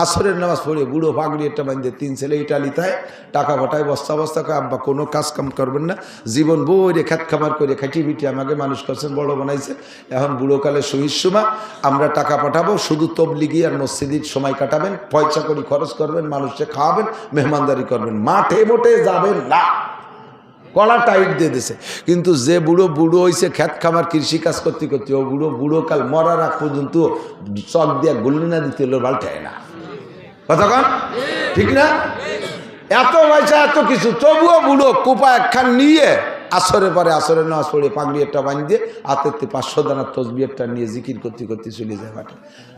আসরের নামাজ পড়ে বুড়ো পাগড়ি একটা বাঁধে 3 ছেলে ইটালিতে টাকা পাঠায়, বস্তা বস্তা করে, আব্বা কোনো কাজ কাম করবেন না, জীবন বইরে খাত খামার করে খাটি পিটি আমাকে মানুষ করছেন, বড় বানাইছে। এখন বুড়োকালে শহীদ সময় আমরা টাকা পাঠাবো, শুধু তবলিগি আর মসজিদের সময় কাটাবেন, পয়সা করে খরচ করবেন, মানুষকে খাওয়াবেন, মেহমানদারি করবেন, মাঠে মোটে যাবেন না। কলা টাইট দিয়ে দিছে। কিন্তু যে বুড়ো বুড়ো হয়েছে খেত খামার কৃষি কাজ করতে করতে, ও বুড়ো কাল মরার আগ পর্যন্ত চক দিয়া গুল্লি না দিতে হলো পাল্টায় না। কতক্ষণ ঠিক না? এত পয়সা এত কিছু, তবুও বুড়ো কোপা একখান নিয়ে আসরে পরে আসরের নামাজ পড়ে পাগড়ি একটা বাঁধিয়ে হাতের 500 দানার তসবি একটা নিয়ে জিকির করতে করতে চলে যায় মাঠে।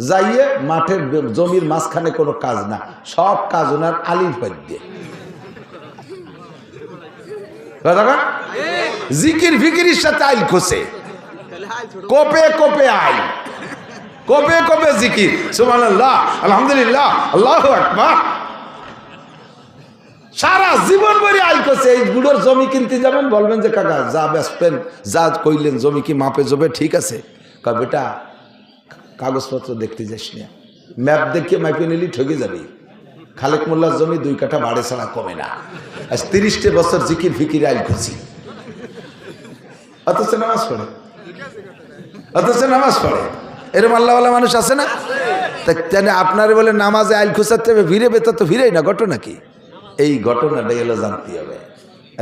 যাইয়ে মাঠের জমির মাঝখানে কোনো কাজ না, সব কাজ ওনার আলির পর দিয়ে। জিকির ফিকিরির সাথে আইল খোসে, কোপে কোপে আইল, কোপে কোপে জিকির, সুবহানাল্লাহ, আলহামদুলিল্লাহ, আল্লাহু আকবার। সারা জীবন ভরে আইল খোসে। এই বুড়োর জমি কিনতে যাবেন, বলবেন যে কাকা যা বেচবেন, যা কইলেন জমি কি মাপে জবে ঠিক আছে? কয় বেটা কাগজপত্র দেখতে যাস না, ম্যাপ দেখিয়ে মাপে নিলি ঠকে যাবি। খালেক মোল্লার জমি 2 কাঠা বাড়ে ছাড়া কমে না। আজ 30 বছর জিকির ফিকির আইল খুঁজি, অথচ নামাজ পড়ে, অথচ নামাজ পড়ে। এরকম আল্লাহওয়ালা মানুষ আছে না? তাই আপনার বলে নামাজে আইল খুঁজাতে হবে, ভিড়ে বেতা তো ভিড়েই না। ঘটনা কি? এই ঘটনাটাই হলো জানতে হবে।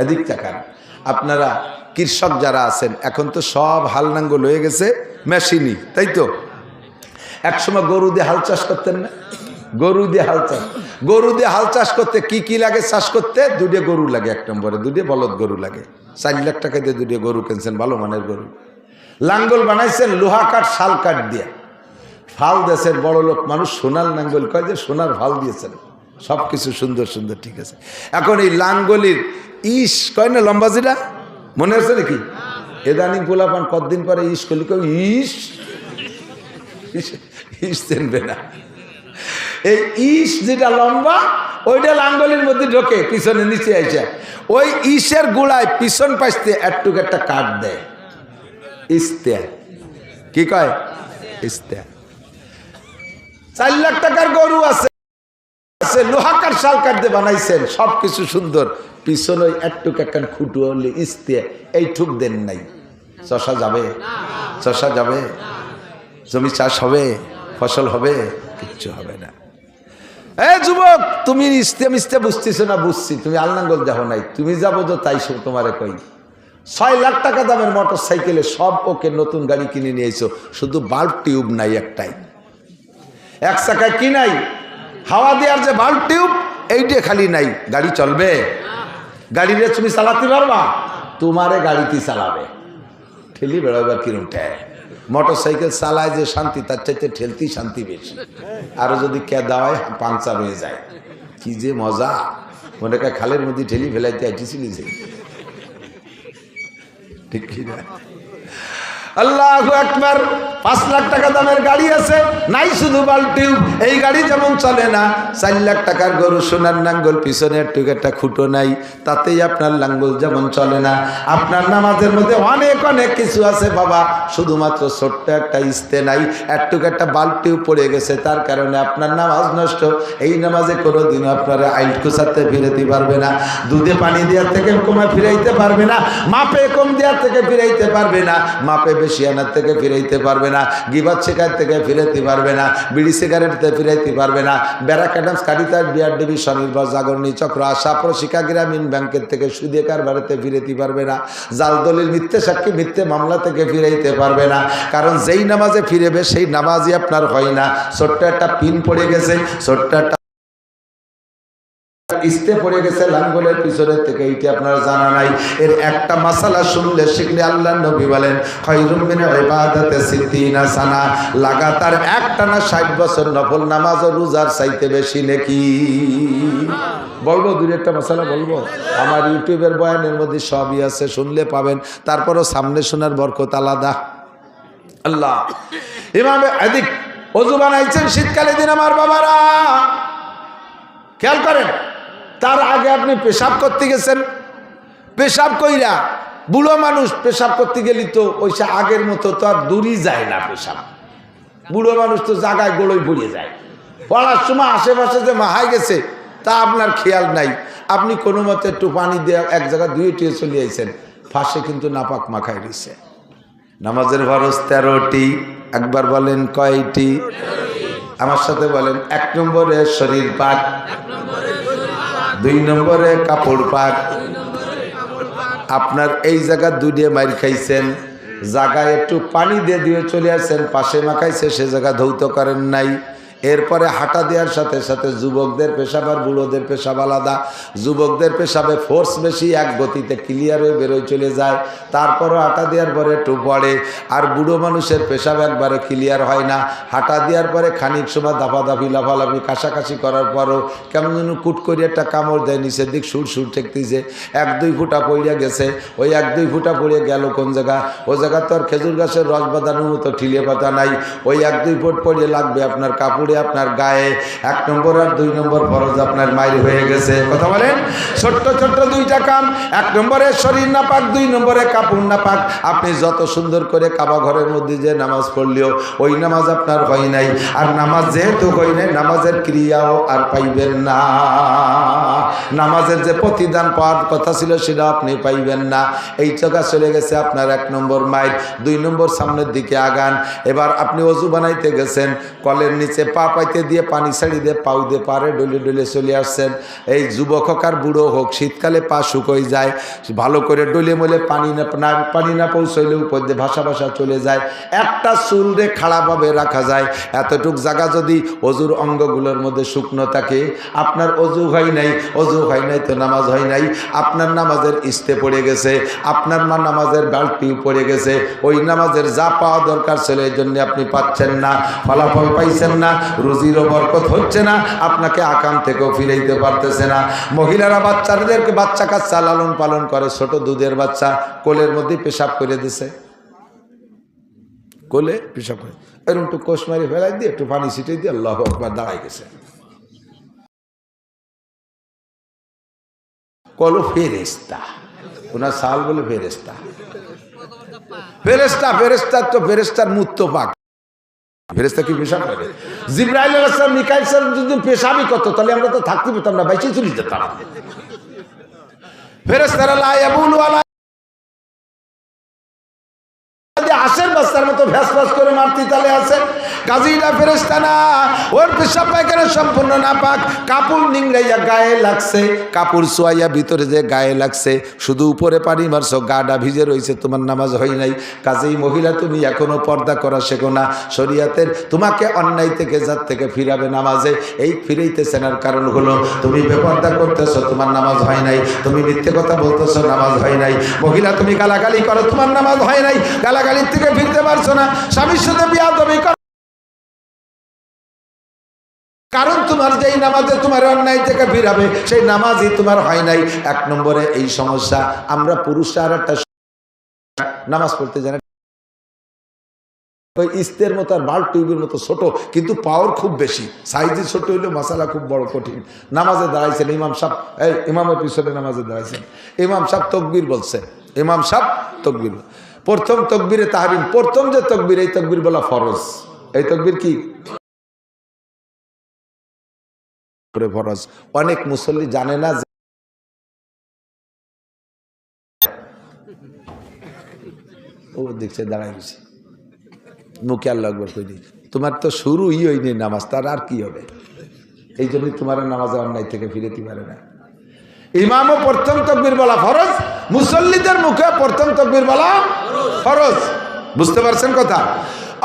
এদিক তাকান। আপনারা কৃষক যারা আছেন, এখন তো সব হাল নাঙ্গল হয়ে গেছে মেশিনই, তাই তো? একসময় গরু দিয়ে হাল চাষ করতেন না? গরু দিয়ে হাল চাষ, গরু দিয়ে হাল চাষ করতে কি কি লাগে? চাষ করতে 2 গরু লাগে, 1 নম্বরে 2 বলদ গরু লাগে। 4 লাখ টাকা দিয়ে 2 গরু কিনছেন, ভালো মানের গরু। লাঙ্গল বানাইছেন লোহা কাঠ শাল কাঠ দিয়ে। ফাল দেশের বড় লোক মানুষ সোনার লাঙ্গল কয় যে সোনার ফাল দিয়েছেন, সব কিছু সুন্দর সুন্দর, ঠিক আছে। এখন এই লাঙ্গলির ইস কয় না লম্বাজিরা, মনে আছে নাকি? এদানিং পোলাপান কতদিন পরে ইস করলি, কেউ ইস ইস চেনবে না। এই ইস যেটা লম্বা, ওইটা লাঙ্গলের মধ্যে ঢোকে, পিছনে নিচে আইসা ওই ইসের গুড়ায় পিছন পাশতে একটুক একটা কাঠ দেয়, ইস্তেয়া। কি কয়? ইস্তেয়া। 4 লাখ টাকার গরু আছে, লোহা কাঠ শাল কাঠ দিয়ে বানাইছেন, সবকিছু সুন্দর, পিছনে ওই একটুক একখান খুঁটু হলে ইস্তেয়া। এই ঠুক দেন নাই, চষা যাবে? চষা যাবে? জমি চাষ হবে? ফসল হবে? কিচ্ছু হবে না। যুবক, তুমি ইস্তে মিস্তে বুঝতেছো না? বুঝছি, তুমি আলনাঙ্গল দেখো নাই, তুমি যাবো তো তাই সব তোমারে কই। 6 লাখ টাকা দামের মোটর সাইকেলে সব ওকে নতুন গাড়ি কিনে নিয়েছো, শুধু বাল্ব টিউব নাই একটাই। 1 চাকায় কি নাই? হাওয়া দেওয়ার যে বাল্ব টিউব, এইটা খালি নাই। গাড়ি চলবে? গাড়িরে তুমি চালাতে পারবা? তোমারে গাড়িতে চালাবে, ঠেলি বেড়াবার কিরম ঠেয়। মোটর সাইকেল চালায় যে শান্তি, তার চাইতে ঠেলতেই শান্তি বেশি। আরো যদি কে দাওয়ায় পাংচার হয়ে যায়, কি যে মজা। মনে হয় খালের মধ্যে ঠেলি ফেলাইতে আইটিছিলি যে, ঠিক কি না? আল্লাহু আকবার। 5 লাখ টাকা দামের গাড়ি আছে, নাই শুধু বালতিও। এই গাড়ি যেমন চলে না, 4 লাখ টাকার গরু সোনার লাঙ্গল, পিছনে একটু একটা খুঁটো নাই, তাতেই আপনার লাঙ্গল যেমন চলে না। আপনার নামাজের মধ্যে অনেক অনেক কিছু আছে বাবা, শুধুমাত্র ছোট্ট একটা ইস্তে নাই, একটু একটা বালতিও পড়ে গেছে, তার কারণে আপনার নামাজ নষ্ট। এই নামাজে কোনোদিনও আপনারা আইল কুচাতে ফিরাইতে পারবে না, দুধে পানি দেওয়ার থেকে কমে ফিরাইতে পারবে না, মাপে কম দেওয়ার থেকে ফিরাইতে পারবে না, মাপে বেশি আনার থেকে ফিরাইতে পারবে না, গিবাত শিকার থেকে ফিরাইতে পারবে না, বিড়ি সিগারেট থেকে ফিরাইতে পারবে না, ব্যারাকাটাস কারিতার বিআরডিবি স্বনির্ভর জাগরণী চক্র আশা প্রশিকা গ্রামীণ ব্যাংকের থেকে সুদে কারবারেতে ফিরাইতে পারবে না, জাল দলিল মিথ্যে সাক্ষী মিথ্যে মামলা থেকে ফিরাইতে পারবে না। কারণ যেই নামাজে ফিরেবে সেই নামাজই আপনার হয় না। ছোট্ট একটা পিন পড়ে গেছে, ছোট্ট একটা ইস্তে পড়ে গেছে লাঙ্গলের পিছনের থেকে, এইটা আপনার জানা নাই। এর একটা মাসালা শুনলে শিখলে আল্লাহর নবী বলেন খায়রুম মিন ইবাদাতি সিদ্দিনা সানা, লাগাতার একটানা 60 বছর নফল নামাজ ও রোজার চাইতে বেশি নেকি। বলবো দুই একটা মাসালা বলবো, আমার ইউটিউবের বয়ানের মধ্যে সবই আছে, শুনলে পাবেন। তারপরও সামনে শোনার বরকত আলাদা। আল্লাহ ইমামে এদিক ওযু বানাইছেন শীতকালে দিন আমার বাবারা, খেয়াল করেন। তার আগে আপনি পেশাব করতে গেছেন, পেশাব কইরা বুড়ো মানুষ পেশাব করতে গেলি তো ওইসা আগের মতো তো আর দূরই যায় না পেশাব। বুড়ো মানুষ তো জায়গায় গোড়ই পড়িয়ে যায়, পড়ার সময় আশেপাশে যে মাহাই গেছে তা আপনার খেয়াল নাই। আপনি কোনো মতে একটু পানি দিয়ে এক জায়গায় ধুয়ে টুয়ে চলে আইছেন, ফাঁসে কিন্তু নাপাক মাখাই রয়েছে। নামাজের ফরজ 13টি, একবার বলেন কয়টি? আমার সাথে বলেন। 1 নম্বরে শরীর পাক, 2 নম্বরে কাপড় পাক। আপনার এই জায়গা দুইয়ে মাইর খাইছেন, জায়গায় একটু পানি দিয়ে দিয়ে চলে আসছেন, পাশে মাখাইছে সে জায়গা ধৌত করেন নাই। এরপরে হাঁটা দেওয়ার সাথে সাথে যুবকদের পেশাব আর বুড়োদের পেশাব আলাদা। যুবকদের পেশাবে ফোর্স বেশি, এক গতিতে ক্লিয়ার হয়ে বেরোয় চলে যায়, তারপরও হাঁটা দেওয়ার পরে একটু পড়ে। আর বুড়ো মানুষের পেশাব একবারে ক্লিয়ার হয় না, হাঁটা দেওয়ার পরে খানিক সময় দাফাদাফি লাফালাফি কাশাকাশি করার পরও কেমন যেন কুট করে একটা কামড় দেয়, নিচের দিক সুর সুর ঠেকতেছে, 1-2 ফুটা পড়িয়া গেছে। ওই 1-2 ফুটা পড়িয়ে গেল কোন জায়গা? ও জায়গা তো আর খেজুর গাছের রস বাঁধানোর মতো ঠিলে পাতা নাই। ওই 1-2 ফুট পড়িয়ে লাগবে আপনার কাপড়ে, আপনার গায়ে। 1 নম্বর আর 2 নম্বর ফরজ আপনার মাইর হয়ে গেছে। কথা বলেন। ছোট্ট ছোট্ট 2টা কাম, 1 নম্বরে শরীর না পাক, 2 নম্বরে কাপড় না পাক। আপনি যত সুন্দর করে কাবা ঘরের মধ্যে যে নামাজ পড়লেও ওই নামাজ আপনার হয় নাই। আর নামাজ যেহেতু হয় নাই, নামাজের ক্রিয়াও আর পাইবেন না। নামাজের যে প্রতিদান পাওয়ার কথা ছিল সেটা আপনি পাইবেন না। এই জায়গা চলে গেছে আপনার 1 নম্বর মাইর। 2 নম্বর সামনের দিকে আগান। এবার আপনি ওযু বানাইতে গেছেন, কলের নিচে পা পাইতে দিয়ে পানি ছাড়ি দিয়ে পাউ দিয়ে পারে ডলে ডলে চলে আসছেন। এই যুবক হোক আর বুড়ো হোক, শীতকালে পা শুকোই যায়, ভালো করে ডলে মলে পানি না পৌঁছইলে উপর দিয়ে ভাসা ভাসা চলে যায়। একটা চুল রে খাড়াভাবে রাখা যায়। এতটুক জায়গা যদি অজুর অঙ্গগুলোর মধ্যে শুকনো থাকে, আপনার অজু হয় নাই, অজু হয় নাই তো নামাজ হয় নাই। আপনার নামাজের ইস্তে পড়ে গেছে, আপনার নামাজের বালতিও পড়ে গেছে। ওই নামাজের যা পাওয়া দরকার ছিল এই জন্য আপনি পাচ্ছেন না, ফলাফল পাইছেন না, রুজিরও বরকত হচ্ছে না, আপনাকে আকাম থেকেও ফিরাইতে পারতেছে না। মহিলারা বাচ্চাদেরকে বাচ্চা কাচ্চা লালন পালন করে, ছোট দুধের বাচ্চা কোলের মধ্যে পেশাব করে দিছে, কোলে পেশাব করে এরকম একটু কোষ মারি ফেলাই দিয়ে একটু পানি ছিটিয়ে দিয়ে আল্লাহু আকবার দাঁড়াই গেছে। কলো ফেরেস্তা, ওনার সাল বলে ফেরেস্তা। ফেরেস্তা ফেরেস্তার তো ফেরেস্তার মুক্ত পাক। ফেরেশতা কি পেশাব করে? জিবরাইল আলাইহিস সালাম মিকাইল সালাম যদি পেশাবই করত তাহলে আমরা তো থাকতে পেতাম না, বাইচে চলে যেতাম। ফেরেশতারা লা ইয়াবুলু আলা আশের বাচ্চার মতো ভ্যাস ভ্যাস করে মারতি তালে আছে। কাজীরা ফেরেশতা না, ওর পেশাব পায়খানা সম্পূর্ণ নাপাক। কাপড় নিংড়াইয়া গায়ে লাগছে, কাপড় সোয়াইয়া ভিতরে যে গায়ে লাগছে, শুধু উপরে পানি মারছো, গাটা ভিজে রয়েছে, তোমার নামাজ হয় নাই। কাজেই মহিলা তুমি এখনো পর্দা করা শেখো না। শরীয়তের তোমাকে অন্যায় থেকে যার থেকে ফিরাবে নামাজে, এই ফিরাইতেছেন আর কারণ হলো তুমি বেপর্দা করতেছো, তোমার নামাজ হয় নাই। তুমি মিথ্যে কথা বলতেছো, নামাজ হয় নাই। মহিলা তুমি গালাগালি করো, তোমার নামাজ হয় নাই। গালাগালির থেকে ফিরতে পারছো না। স্বামীর সাথে বিয়াদবি করো, কারণ তোমার যেই নামাজে তোমার অন্যায় থেকে ফিরাবে সেই নামাজই তোমার হয় নাই। 1 নম্বরে এই সমস্যা। আমরা পুরুষরা আর একটা নামাজ পড়তে জানি ওই ইস্তের মতো আর বাল্ব টিউবের মতো ছোট, কিন্তু পাওয়ার খুব বেশি। সাইজে ছোট হইলে মশালা খুব বড় কঠিন। নামাজে দাঁড়াইছেন ইমাম সাহেব, এই ইমামের পিছনে নামাজে দাঁড়াইছেন, ইমাম সাহেব তকবীর বলছে, ইমাম সাহেব তকবীর, প্রথম তকবীরে তাহরিম, প্রথম যে তকবীর, এই তকবীর বলা ফরজ। এই তকবীর কি ফরজ? অনেক মুসল্লি জানে না। ও দেখছে দাঁড়াই গেছে, মুখে আল্লাহু আকবার কইনি, তোমার তো শুরুই হয়নি নামাজ, তার আর কি হবে? এই জন্যই তোমার নামাজে অন্যায় থেকে ফিরেতে পারে না। ইমামও প্রথম তাকবীর বলা ফরজ, মুসল্লিদের মুখে প্রথম তাকবীর বলা ফরজ। বুঝতে পারছেন কথা?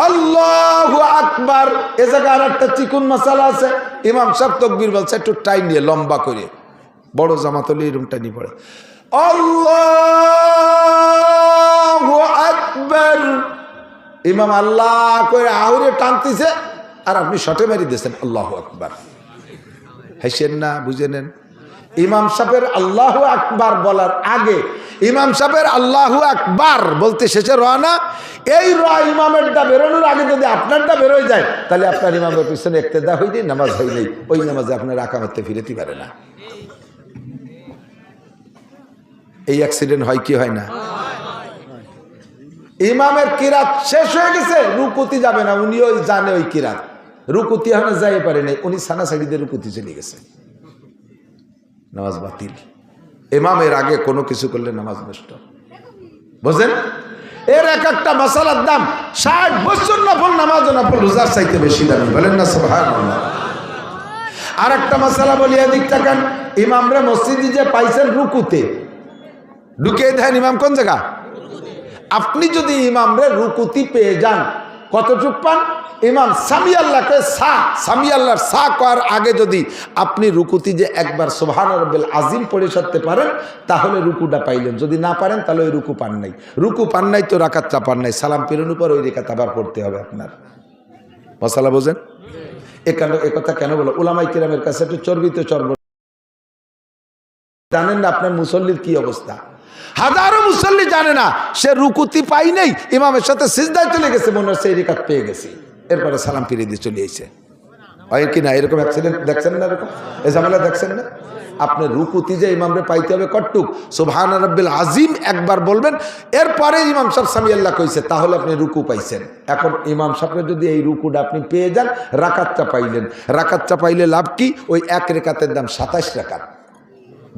আল্লাহু আকবার। এ জায়গায় আর একটা চিকুন মাসালা আছে। ইমাম সাহেব তাকবীর বলছে একটু টাইম নিয়ে, লম্বা করে, বড় জামাত হলে এরকম টাইনি পড়ে, আল্লাহু আকবার। ইমাম আল্লাহ করে আহুরে টানতেছে, আর আপনি শটে মারি দিয়েছেন আল্লাহু আকবার। হাসেন না, বুঝে নেন। ইমাম সাহেবের আল্লাহু আকবার বলার আগে, ইমাম সাহেবের আল্লাহু আকবার বলতে শেষে রওনা, এই ইমামের দা বেরোনোর আগে যদি আপনারটা বেরোয় যায়, তাহলে আপনার ইমামের পিছনে ইক্তেদা হয়ে যায়, নামাজ হয় নাই, ওই নামাজে আপনার আকামতে ফিরেতে পারে না। এই অ্যাক্সিডেন্ট হয় কি হয় না? ইমামের কিরাত শেষ হয়ে গেছে, রুকুতি যাবে না, উনিও জানে ওই কিরাত, রুকুতি এখনো যাই পারে নাই, উনি সানা সাইডে রুকুতি চলে গেছে, নামাজ বাতিল। ইমামের আগে কোনো কিছু করলে নামাজ নষ্ট। বুঝেন? এর এক একটা মাসালার দাম 60 বছর নফল নামাজ, নফল রোজার চাইতে বেশি দামি। বলেন না সুবহানাল্লাহ। আর একটা মাসালা বলি, এদিক তাকান। ইমামরা মসজিদে যে পাইছেন রুকুতে, ঢুকিয়ে দেন ইমাম কোন জায়গা? আপনি যদি ইমামরে রুকুতি পেয়ে যান, কতটুক পান? ইমাম সামি আল্লাহকে সামি আল্লাহর সা করার আগে যদি আপনি রুকুতি যে একবার সুবহান রাব্বিল আজিম পড়ে সারতে পারেন, তাহলে রুকুটা পাইলেন। যদি না পারেন তাহলে ওই রুকু পান নাই। রুকু পান নাই তো রাকাতটা পান নাই, সালাম ফিরানোর পর ওই রেখাত আবার পড়তে হবে আপনার। মশালা বোঝেন? এ কথা কেন বলো? উলামায়ে কিরামের কাছে একটু চর্বিত চর্ব, জানেন না আপনার মুসল্লির কি অবস্থা? হাজারো মুসল্লি জানে না, সে রুকুতি পাই নাই, ইমামের সাথে সিজদায় চলে গেছে, মনে হচ্ছে এই রেখাত পেয়ে গেছি, এরপরে সালাম ফিরিয়ে দিয়ে চলে এসেছে। হয় কি না? এরকম অ্যাক্সিডেন্ট দেখছেন না? এরকম এই ঝামেলা দেখছেন না? আপনি রুকুতি যে ইমামরে পাইতে হবে কটুক, সুবহান রাব্বিল আজিম একবার বলবেন, এরপরে ইমাম সাহেব সামি আল্লাহ কইছে, তাহলে আপনি রুকু পাইছেন। এখন ইমাম সাহেবের যদি এই রুকুটা আপনি পেয়ে যান, রাকাতটা পাইলেন। রাকাতটা পাইলে লাভ কি? ওই এক রেকাতের দাম 27 রাকাত।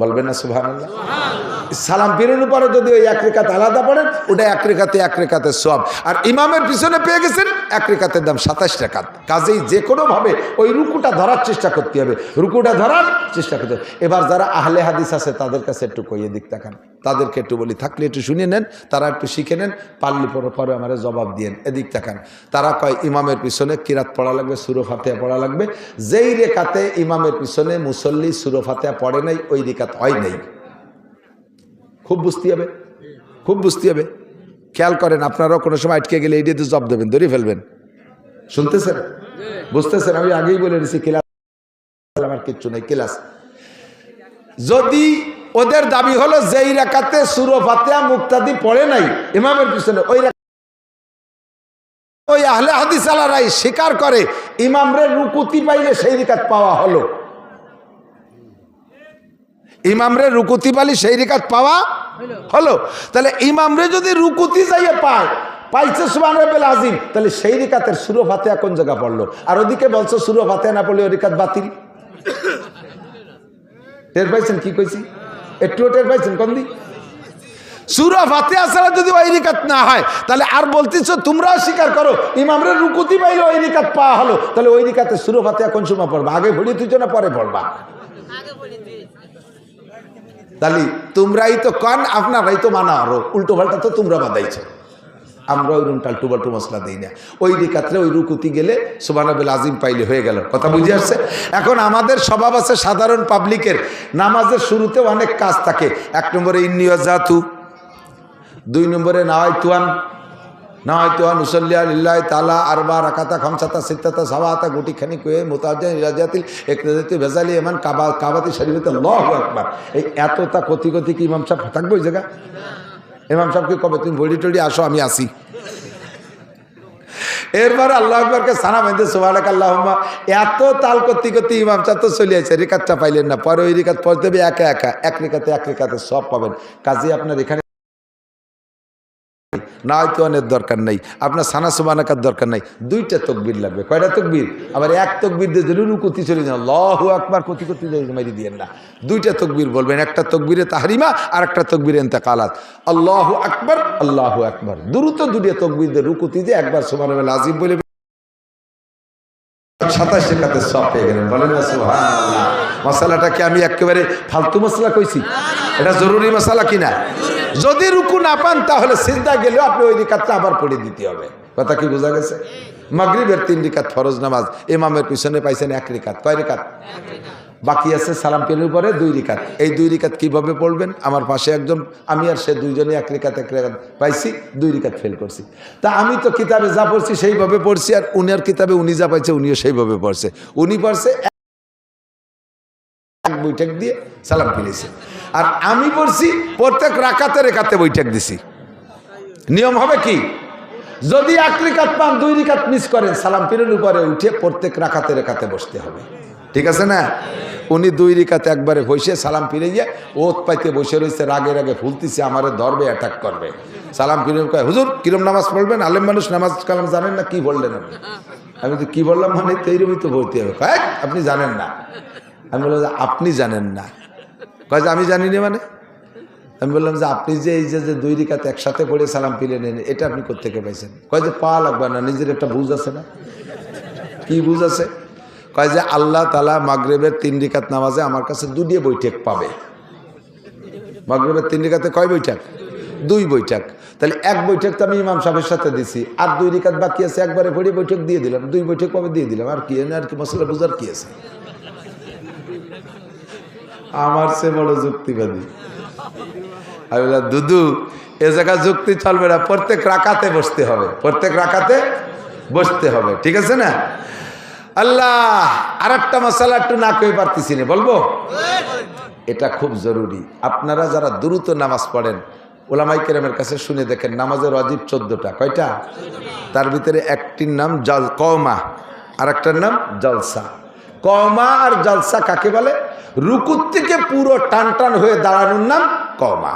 বলবেন না সুবহানাল্লাহ? সালাম ফিরানোর পরে যদি ওই এক রেখাত আলাদা পড়েন, ওটা এক রেখাতের সওয়াব। আর ইমামের পিছনে পেয়ে গেছেন, এক রেখাতের দাম 27 রাকাত। কাজেই যে কোনো ভাবে ওই রুকুটা ধরার চেষ্টা করতে হবে, রুকুটা ধরার চেষ্টা করতে হবে। এবার যারা আহলে হাদিস আছে তাদের কাছে একটু কইয়ে দিক তাকান, তাদেরকে একটু বলি, থাকলে একটু শুনে নেন, তারা একটু শিখে নেন, পারলে পরে আমার জবাব দিয়েন। এদিক তাকান। তারা কয় ইমামের পিছনে কিরাত পড়া লাগবে, সূরা ফাতিহা পড়া লাগবে। যেই রেখাতে ইমামের পিছনে মুসল্লি সূরা ফাতিহা পড়ে নাই, ওই রেখাত হয় নাই। খুব বুঝতে হবে, খুব বুঝতে হবে। খেয়াল করেন, আপনারাও কোনো সময় আটকে গেলে এই দিয়ে জব দেবেন, ধরে ফেলবেন। শুনতেছেন? বুঝতেছেন? আমি আগেই বলে দিচ্ছি, ক্লাস আমার কিচ্ছু নেই, ক্লাস। যদি ওদের দাবি হলো যেই রাকাতে সূরা ফাতিহা মুক্তাদি পড়ে নাই ইমামের পিছনে, ওই আহলে হাদিস আলারাই স্বীকার করে ইমামরে রুকুতি পাইলে সেই রেখাত পাওয়া হলো, ইমামরে রুকুতি পালি সেই রেখাত পাওয়া হলো। তাহলে ইমামরে যদি রুকুতি যাইয়ে পাইছে সুবহান রাব্বিল আজিম, তাহলে সেই রেখাতের সূরা ফাতিহা কোন জায়গা পড়লো? আর ওদিকে বলছো সূরা ফাতিহা না পড়লে ওই রেখাত বাতিল। টের পাইছেন কি কইছি? একটু টের পাইছেন? কোন দিক? সূরা ফাতিহা ছাড়া যদি ওই রেখাত না হয়, তাহলে আর বলতেছো তোমরাও স্বীকার করো ইমামরে রুকুতি পাইলে ওই রেখাত পাওয়া হলো, তাহলে ওই রেখাতে সূরা ফাতিহা কোন সময় পড়বা? আগে ভরি তুইছো না পরে পড়বা? তাহলে তোমরাই তো কন, আপনারাই তো মানা, আরো উল্টো পাল্টা তো তোমরা বাদাইছো, আমরা ওই টাল্টু বাল্টু মশলা দিই না। ওই রেখাতে ওই রুকুতি গেলে সুবহান রাব্বিল আজিম পাইলে হয়ে গেল। কথা বুঝে আসছে? এখন আমাদের স্বভাব আছে সাধারণ পাবলিকের, নামাজের শুরুতে অনেক কাজ থাকে। 1 নম্বরে ইন্নী ওয়াজাতু, 2 নম্বরে নাওয়াইতুয়ান উসাল্লি লিল্লাহি তাআলা আরবা রাকাতা খামসাতা সিত্তাতা সাওয়াতা, গুটিখানি কয়ে মুতাজ্জিন ইলাজাতিল ইকরাজাতি বেজালি এমান কাবাতি শরীফতে আল্লাহু আকবার। এই এতটা কতি কি ইমাম সাহেব থাকবে ওই জায়গা? ইমাম সাহেবকে কবে তুমি বডি টডি আসো, আমি আসি। এরপরে আল্লাহু আকবারকে সানা বেঁধে সুবহানাক আল্লাহুম্মা এত তাল করতে করতে ইমাম সাহেব তো চলে আসে, রিকাতটা পাইলেন না। পরে ওই রিকাত পড়তে হবে একা একা, এক রিকাতে সব পাবেন। কাজে আপনার এখানে না হয়তো অনেক দরকার নেই, আপনার সানা সুবহানাকার দরকার নাই, দুইটা তকবীর লাগবে। কয়টা তকবীর? আবার এক তকবীর দিয়ে দিলেন রুকুতে চলে যান, আল্লাহু আকবার করতে করতে মারি দিয়েন না। দুইটা তকবীর বলবেন, একটা তকবীরে তাহরিমা আর একটা তকবীরে ইন্তেকালাত। আল্লাহু আকবার, আল্লাহু আকবার, দ্রুত দুটো তকবীর দিয়ে রুকুতে দিয়ে একবার সুবহানাল্লাহ আযীম বলে 27 রেখাতে সব পেয়ে গেলেন। বলেন না সুবহানাল্লাহ। মাসালাটাকে আমি একেবারে ফালতু মশলা কইছি? এটা জরুরি মশলা কিনা? যদি রুকু না পান তাহলে সিজদা গেলেও আপনি ওই রিকাতটা আবার পড়ে দিতে হবে। কথা কি বোঝা গেছে? মাগরিবের 3 রিকাত ফরজ নামাজ, ইমামের পিছনে পাইছেন 1 রিকাত। কয় রিকাত বাকি আছে? সালাম ফিরানোর পরে 2 রিকাত। এই 2 রিকাত কিভাবে পড়বেন? আমার পাশে একজন, আমি আর সে দুইজনে 1 রিকাত পাইছি, 2 রিকাত ফেল করছি। তা আমি তো কিতাবে যা পড়ছি সেইভাবে পড়ছি, আর উনার কিতাবে উনি যা পাইছে উনিও সেইভাবে পড়ছে। উনি পড়ছে 1 বৈঠক দিয়ে সালাম ফিরেছে, আর আমি পড়ছি প্রত্যেক রাকাতে বৈঠক দিছি। নিয়ম হবে কি? যদি 1 রিকাত পান, 2 রিকাত মিস করেন, সালাম ফিরানোর পরে উঠে প্রত্যেক রাকাতে বসতে হবে। ঠিক আছে না? উনি 2 রিকাতে একবারে বসে সালাম ফিরে গিয়ে ওত পাইতে বসে রয়েছে, রাগে ফুলতেছে, আমারে ধরবে, অ্যাটাক করবে। সালাম ফিরে কয়, হুজুর কিরম নামাজ পড়বেন? আলেম মানুষ নামাজ কালাম জানেন না, কি বললেন আপনি? আমি তো কি বললাম, মানে এইরকমই তো বলতে হবে। কয় আপনি জানেন না। আমি বললাম যে আপনি জানেন না। কয় যে আমি জানি না মানে? আমি বললাম যে আপনি যে এই যে 2 রিকাত একসাথে পড়ে সালাম ফিরে নেন, এটা আপনি কোত্থেকে পাইছেন? কয় যে পা লাগবে না, নিজের একটা বুঝ আছে না। কি বুঝ আছে? কয় যে আল্লাহ তাআলা মাগরিবের 3 রিকাত নামাজে আমার কাছে 2 বৈঠক পাবে। মাগরিবের 3 রিকাতে কয় বৈঠক? 2 বৈঠক। তাহলে 1 বৈঠক তো আমি ইমাম সাহেবের সাথে দিছি, আর 2 রিকাত বাকি আছে, একবারে পড়ে বৈঠক দিয়ে দিলাম, 2 বৈঠক পাবে দিয়ে দিলাম। আর কি আর কি মশলা বুঝার কি আছে? আমার সে বড় যুক্তিবাদী। আমি বললাম দুদু, এ জায়গা যুক্তি চলবে না, প্রত্যেক রাকাতে বসতে হবে, প্রত্যেক রাকাতে বসতে হবে। ঠিক আছে না? আল্লাহ, আর একটা মশলা একটু না কই পারতেছি না, বলবো? এটা খুব জরুরি। আপনারা যারা দ্রুত নামাজ পড়েন, ওলামাই কেরামের কাছে শুনে দেখেন, নামাজের ওয়াজিব 14টা। কয়টা? তার ভিতরে একটির নাম কওমা, আর একটার নাম জলসা। কওমা আর জলসা কাকে বলে? রুকুর থেকে পুরো টান হয়ে দাঁড়ানোর নাম কওমা।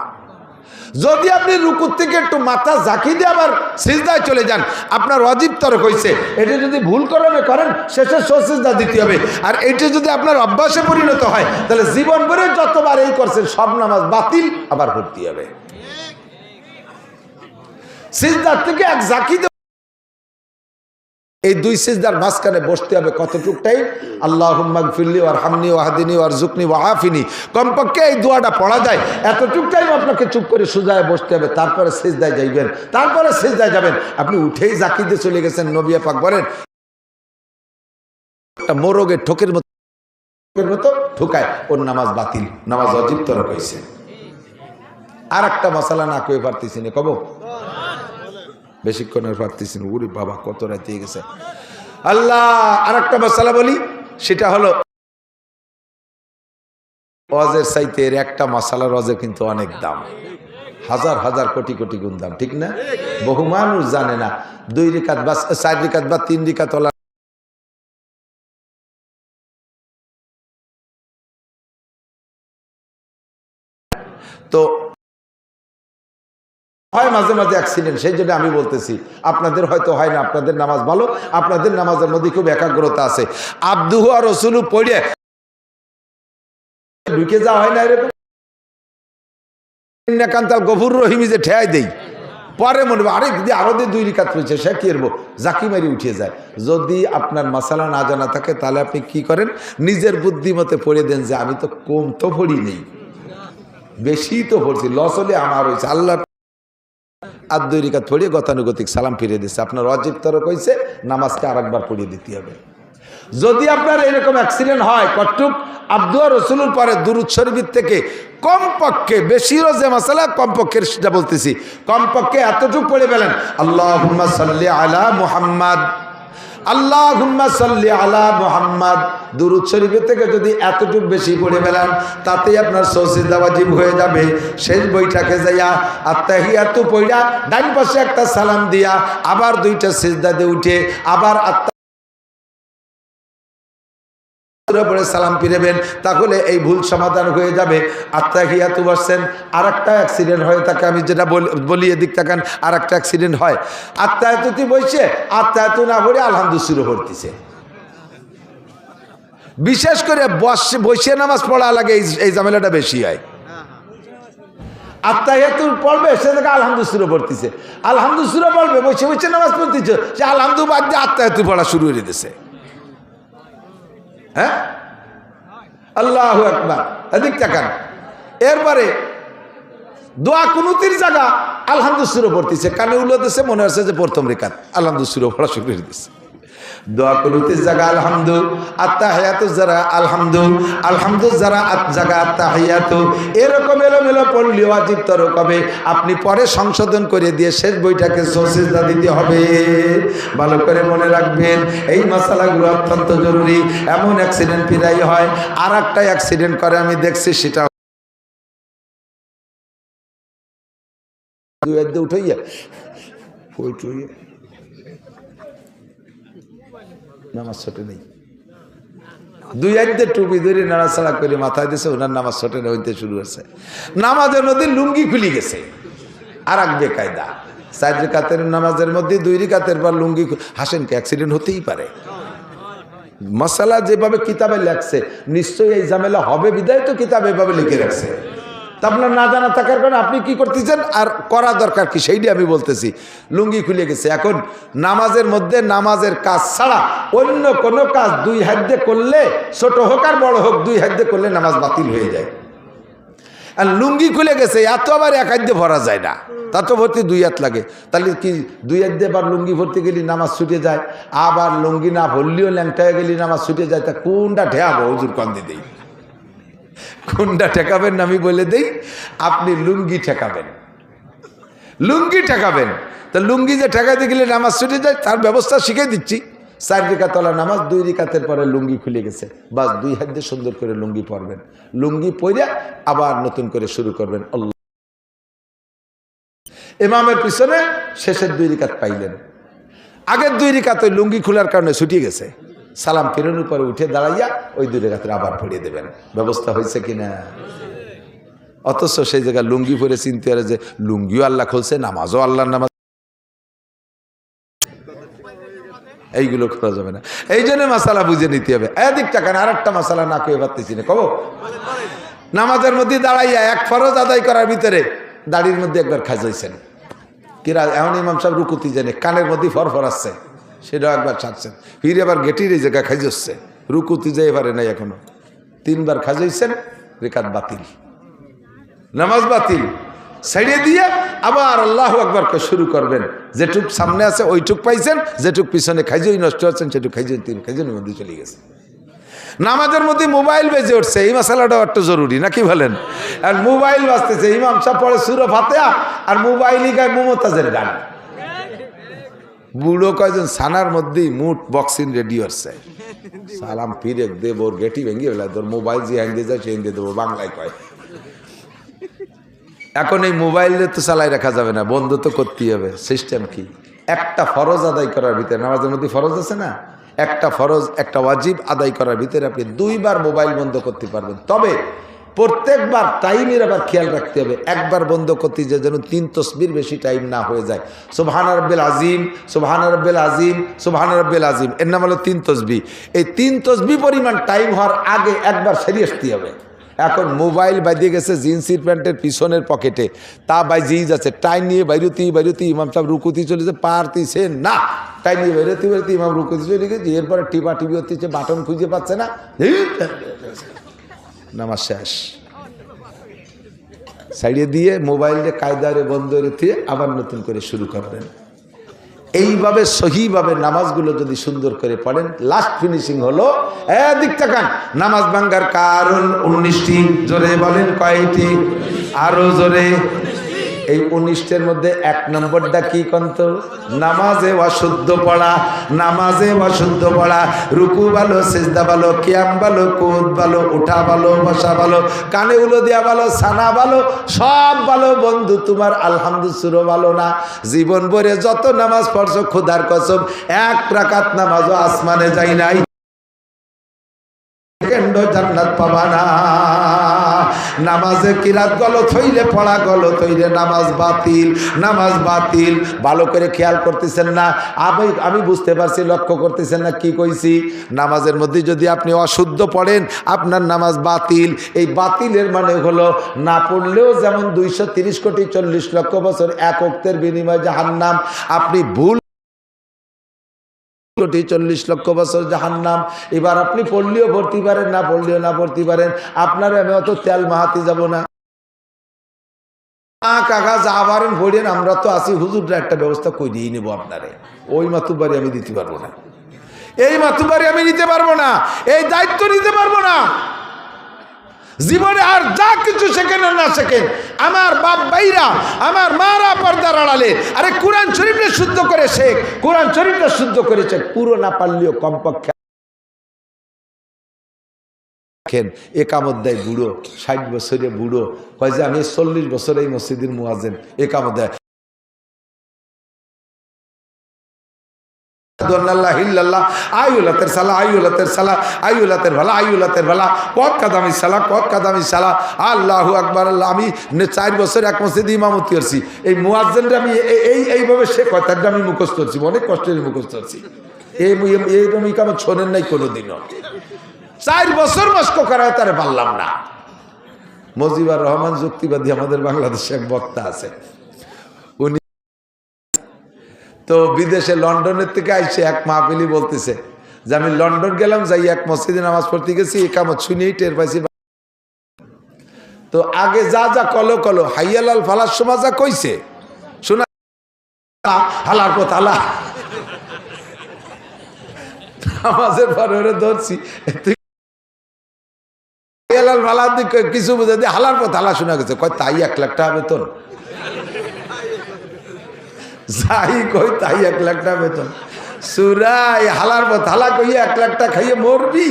যদি আপনি রুকুর থেকে একটু মাথা ঝাঁকি দিয়ে আবার সিজদায় চলে যান, আপনার ওয়াজিব তরক হয়েছে। এটা যদি ভুল করেন, শেষে সিজদা দিতে হবে। আর এটা যদি আপনার অভ্যাসে পরিণত হয়, তাহলে জীবন ভরে যতবার এই করছেন সব নামাজ বাতিল, আবার করতে হবে। সিজদার থেকে এক ঝাঁকি দিয়ে এই 2 সিজদার মাঝখানে বসতে হবে। কতটুক টাইম? আল্লাহুম্মা গফিরলি ওয়ারহামনি ওয়াহদিনি ওয়ারযুকনি ওয়াআফিনি। কমপক্ষে এই দোয়াটা পড়া যায়, এতটুক টাইম আপনাকে চুপ করে সোজায় বসতে হবে। তারপরে সিজদায় যাইবেন, তারপরে সিজদায় যাবেন। আপনি উঠেই জাকিতে চলে গেছেন, নবী পাক বলেন একটা মোরগের ঠোকের মতো ঠুকায়, ওর নামাজ বাতিল, নামাজ ওয়াজিব তরক হইছে। আর একটা মশলা না কই পারতেছি না, কব বেশিক্ষণের পারতেছি না। ওরে বাবা, কত রাতে গেছে। আল্লাহ, আর একটা মশলা বলি, সেটা হলো ওয়াজের চাইতে এর একটা মশলার ওয়াজের কিন্তু অনেক দাম, হাজার কোটি গুণ দাম। ঠিক না? বহু মানুষ জানে না। 2 রিকাত বা 4 রিকাত বা 3 রিকাত তো হয়, মাঝে মাঝে অ্যাক্সিডেন্ট। সেই জন্য আমি বলতেছি, আপনাদের হয়তো হয় না, আপনাদের নামাজ ভালো, আপনাদের নামাজের মধ্যে খুব একাগ্রতা আছে। আব্দুহু আর রাসূলু পড়ে ঢুকে যাওয়া হয় না, এরকম কান্তাল গফুর রহিমি যে ঠেয়াই দেই, পরে মনে হবে আরে আরো 2 রিকাত রয়েছে, সে কি করবো, জাকি মারি উঠে যায়। যদি আপনার মাসালা না জানা থাকে, তাহলে আপনি কি করেন, নিজের বুদ্ধিমতে পড়ে দেন যে আমি তো কম তো পড়ি নেই, বেশি তো পড়ছি, লস হলে আমার হয়েছে। আল্লাহ আর 2 রিকাত পড়িয়ে গতানুগতিক সালাম ফিরিয়ে দিচ্ছে। আপনার ওয়াজিব তরক হয়েছে, নামাজকে আরেকবার পড়িয়ে দিতে হবে। যদি আপনার এরকম অ্যাক্সিডেন্ট হয়, কটুক আব্দু আর রাসূলুর পরে দুরূদ শরীফ থেকে কমপক্ষে, বেশি রোজে মাসালা কমপক্ষে সেটা বলতেছি, কমপক্ষে এতটুকু পড়ে ফেলেন, আল্লাহুম্মা সাল্লি আলা মুহাম্মাদ, আল্লাহুম্মা সাল্লি আলা মুহাম্মাদ দুরূদ শরীফের থেকে যদি এতটুকু বেশি পড়ে ফেলেন তাতেই আপনার সিজদা ওয়াজিব হয়ে যাবে। শেষ বইটাকে যাইয়া আত্তাহিয়াতু পড়া ডান পাশে একটা সালাম দিয়া আবার দুইটা সিজদা দিয়ে উঠে আবার পরে সালাম ফিরেবেন, তাহলে এই ভুল সমাধান হয়ে যাবে। আত্তাহিয়াতু বলছেন আর একটা অ্যাক্সিডেন্ট হয় তাকে আমি যেটা বলি এদিক তাকান, আর একটা অ্যাক্সিডেন্ট হয়। আত্তাহিয়াতুতে বসে আত্তাহিয়াতু না পড়ে আলহামদুলিল্লাহ শুরু করতেছে। বিশেষ করে বসে নামাজ পড়া লাগে এই ঝামেলাটা বেশি হয়। আত্তাহিয়াতু পড়বে সে থেকে আলহামদুলিল্লাহ শুরু করতেছে, আলহামদুলিল্লাহ পড়বে বসে বসে নামাজ পড়তেছে, সে আলহামদুলিল্লাহ বাদ দিয়ে আত্তাহিয়াতু পড়া শুরু করে দিতেছে। হ্যাঁ, আল্লাহু আকবার। এদিক তাকান। এরপরে দোয়া কুনুতের জায়গা আলহামদুলিল্লাহ পড়তেছে, কানে উল্লেছে, মনে হচ্ছে যে প্রথম রেখাত আলহামদুলিল্লাহ পড়া শুরু করে দিচ্ছে। দোয়া কুনুতের জায়গা আলহামদু, আত্তাহিয়াতু যারা আলহামদু, আলহামদু যারা জায়গা আত্তাহিয়াতু, এরকম এলোমেলো পড়লে ওয়াজিব তরক হবে। আপনি পরে সংশোধন করে দিয়ে শেষ বইটাকে সিজদা দিতে হবে। ভালো করে মনে রাখবেন, এই মাসালাগুলো অত্যন্ত জরুরি। এমন অ্যাক্সিডেন্ট প্রায় হয়, আর একটা অ্যাক্সিডেন্ট করে আমি দেখছি, সেটা উঠাইয়া নামাজ ছোটে নেই, দুই আইদের টুপি ধরে নাড়াচাড়া করে মাথায় দিয়েছে, ওনার নামাজ ছোটে হইতে শুরু হয়েছে। নামাজের মধ্যে লুঙ্গি খুলে গেছে, আর এক বেকায়দা। 4 রাকাতের নামাজের মধ্যে 2 রাকাতের পর লুঙ্গি, হাসেন কি অ্যাক্সিডেন্ট হতেই পারে। মশালা যেভাবে কিতাবে লেখছে নিশ্চয়ই এই ঝামেলা হবে, বিদায় তো কিতাবে এভাবে লিখে রাখছে। তা আপনার না জানা থাকার কারণে আপনি কি করতেছেন আর করা দরকার কি সেইটি আমি বলতেছি। লুঙ্গি খুলে গেছে। এখন নামাজের মধ্যে নামাজের কাজ ছাড়া অন্য কোনো কাজ 2 হাত দিয়ে করলে, ছোট হোক আর বড় হোক, 2 হাত দিয়ে করলে নামাজ বাতিল হয়ে যায়। আর লুঙ্গি খুলে গেছে, এত আবার 1 হাত দিয়ে ভরা যায় না, তা তো ভর্তি 2 হাত লাগে। তাহলে কি 2 হাত দিয়ে আবার লুঙ্গি ভর্তি গেলে নামাজ ছুটে যায়, আবার লুঙ্গি না ভরলেও ল্যাংটায় গেলে নামাজ ছুটে যায়। তা কোনটা ঠেকাবো হুজুর কান্দি দেই, কোনটা ঠেকাবেন আমি বলে দেই। আপনি লুঙ্গি ঠেকাবেন, লুঙ্গি ঠেকাবেন। তা লুঙ্গি যে ঠেকাইতে গেলে নামাজ ছুটে যায় তার ব্যবস্থা শিখিয়ে দিচ্ছি। 4 রাকাতওয়ালা নামাজ 2 রাকাতের পরে লুঙ্গি খুলে গেছে, বাস 2 হাত দিয়ে সুন্দর করে লুঙ্গি পরবেন, লুঙ্গি পরে আবার নতুন করে শুরু করবেন। আল্লাহ ইমামের পিছনে শেষের 2 রাকাত পাইলেন, আগের 2 রাকাত ওই লুঙ্গি খোলার কারণে ছুটিয়ে গেছে। সালাম ফেরানোর পরে উঠে দাঁড়াইয়া ওই 2 রাকাতের আবার পড়িয়ে দেবেন। ব্যবস্থা হয়েছে কিনা? অথচ সেই জায়গায় লুঙ্গি পরে চিনতে পারে যে লুঙ্গিও আল্লাহ খুলছে, নামাজও আল্লাহর নামাজ, এইগুলো করা যাবে না। এই জন্য মাসালা বুঝে নিতে হবে। এদিক টাকা আর একটা মাসালা না কেউ পারতেছি না, কব নামাজের মধ্যে দাঁড়াইয়া 1 ফরজ আদায় করার ভিতরে দাড়ির মধ্যে একবার খাজাইছেন, কিরা এখন ইমাম সাহেব রুকুতি জানে কানের মধ্যে ফরফর আসছে, সেটাও একবার ছাড়ছেন, ফিরে আবার গেটির এই জায়গায় খাইজচ্ছে, রুকুতি যেতে পারে নাই এখনো, 3 বার খাজাইছেন, রেকাত বাতিল, নামাজ বাতিল। ছেড়ে দিয়ে আবার আল্লাহু আকবারকে শুরু করবেন। যেটুক সামনে আছে ওইটুক পাইছেন, যেটুক পিছনে খাইজই নষ্ট হচ্ছেন সেটুক খাইজই 3 খাইজনের মধ্যে চলে গেছে। নামাজের মধ্যে মোবাইল বেজে উঠছে, এই মশালাটাও একটা জরুরি নাকি বলেন? আর মোবাইল বাজতেছে, ইমাম সাহেব পড়ে সূরা ফাতিহা আর মোবাইলই গায় মুমতাজের গান। বুড়ো কয়জন ছানার মধ্যেই মুঠ বক্সিং রেডি হচ্ছে, সালাম ফিরে দেব, ওর গেটি ভেঙে ফেলা, তোর মোবাইল যে হ্যাং দিয়ে যায় সে দিয়ে দেবো, বাংলায় কয়। এখন এই মোবাইলে তো চালাই রাখা যাবে না, বন্ধ তো করতেই হবে। সিস্টেম কি? একটা ফরজ আদায় করার ভিতরে, নামাজের মধ্যে ফরজ আছে না, একটা ফরজ একটা ওয়াজিব আদায় করার ভিতরে আপনি 2 বার মোবাইল বন্ধ করতে পারবেন। তবে প্রত্যেকবার টাইমের আবার খেয়াল রাখতে হবে, একবার বন্ধ করতে যে যেন 3 তসবির বেশি টাইম না হয়ে যায়। সুবহান রাব্বিল আজিম, সুবহান রাব্বিল আজিম, সুবহান রাব্বিল আজিম, এর নাম হলো 3 তসবিহ। এই 3 তসবিহ পরিমাণ টাইম হওয়ার আগে একবার সেরে আসতে হবে। এখন মোবাইল বাজিয়ে গেছে জিন্সের প্যান্টের পিছনের পকেটে, তা বাজিয়েই যাচ্ছে, টাইম নিয়ে বাইরতি ইমাম সাহেব রুকুতি চলেছে, পারতেছে না, টাইম নিয়ে বাইরতি ইমাম রুকুতি চলে গেছে, এরপরে টিপা টিপি হচ্ছে, বাটন খুঁজে পাচ্ছে না, নামাজ শেষ। সাইডে দিয়ে মোবাইলে কায়দারে বন্ধ রেখে আবার নতুন করে শুরু করবেন। এইভাবে সহিভাবে নামাজগুলো যদি সুন্দর করে পড়েন, লাস্ট ফিনিশিং হলো এদিক তাকান, নামাজ ভাঙ্গার কারণ 19টি। জোরে বলেন কয়টি? আরো জোরে। এই 19টার মধ্যে 1 নম্বরটা কি কন্ত? নামাজে অশুদ্ধ পড়া। নামাজে অশুদ্ধ পড়া, রুকু ভালো, সিজদা ভালো, কিয়াম ভালো, কুদ ভালো, উঠা ভালো, বসা ভালো, কানে উলো দিয়া ভালো, সানা ভালো, সব ভালো বন্ধু। তোমার আলহামদুলিল্লাহ ভালো না। জীবন ভরে যত নামাজ পড়ছো খোদার কসম 1 রাকাত নামাজও আসমানে যাই নাই, জান্নাত পাবা না। নামাজে কিরাত গলত হইলে, পড়া গলত হইলে নামাজ বাতিল, নামাজ বাতিল। ভালো করে খেয়াল করতেছেন না? আমি বুঝতে পারছি, লক্ষ্য করতেছেন না কি কইছি? নামাজের মধ্যে যদি আপনি অশুদ্ধ পড়েন আপনার নামাজ বাতিল। এই বাতিলের মানে হলো না পড়লেও যেমন 230 কোটি 40 লক্ষ বছর এক ওয়াক্তের বিনিময়ে জাহান্নাম, আপনি ভুল 40 লক্ষ বছর জাহান্নাম। এবার আপনি পড়লেও ভর্তি পারেন, না পড়লেও না ভর্তি পারেন। আপনার আমি অত তেল মাহাতি যাব না। কাকা যা পারেন পড়েন, আমরা তো আছি, হুজুররা একটা ব্যবস্থা করে দিয়ে নেবো আপনারে। ওই মাতুবাড়ি আমি দিতে পারবো না, এই মাতুবাড়ি আমি নিতে পারবো না, এই দায়িত্ব নিতে পারবো না। জীবনে আর যা কিছু শেখেন না শেখেন, আমার বাপ ভাইরা, আমার মারা পর্দার আড়ালে, আরে কোরআন শরীফটা শুদ্ধ করে শেখ, কোরআন শরীফটা শুদ্ধ করে শেখ। পুরো না পারলেও কমপক্ষে একামত দেয় বুড়ো, 60 বছরে বুড়ো, কয় যে আমি 40 বছর এই মসজিদের মুয়াজ্জিন, একামত দেয়। আল্লাহু আকবার। আমি 4 বছর এক মসজিদে ইমামতি করছি, এই মুয়াজ্জিনটা আমি এইভাবে সে কথাটা আমি মুখস্থ করছি, অনেক কষ্টের মুখস্থ করছি। এইরকম ইকামত শোনেন নাই কোনোদিনও। 4 বছর মস্ক করায় তারে পারলাম না। মুজিবুর রহমান যুক্তিবাদী আমাদের বাংলাদেশে এক বক্তা আছে, উনি তো বিদেশে লন্ডনের থেকে আইসে এক মাহফিলি বলতেছে যে আমি লন্ডন গেলাম, যাই এক মসজিদে নামাজ পড়তে গেছি, একামত শুনেই টের পাইছি। তো আগে যা যা কলো কলো হাইয়ালাল ফালার সময় যা কইছে শোনা, হালার পথ হালা, নামাজের পরে ওরে ধরছি, হাইয়ালাল ফালার দিক কিছু বুঝে দিয়ে হালার পথ হালা শোনা গেছে। কয় তাই 1 লাখ টাকা বেতন, যাই কই তাই 1 লাখ টাকা বেতন। সুরাই হালার পথ হালা কইয়া 1 লাখ টাকা খাইয়ে মরবি।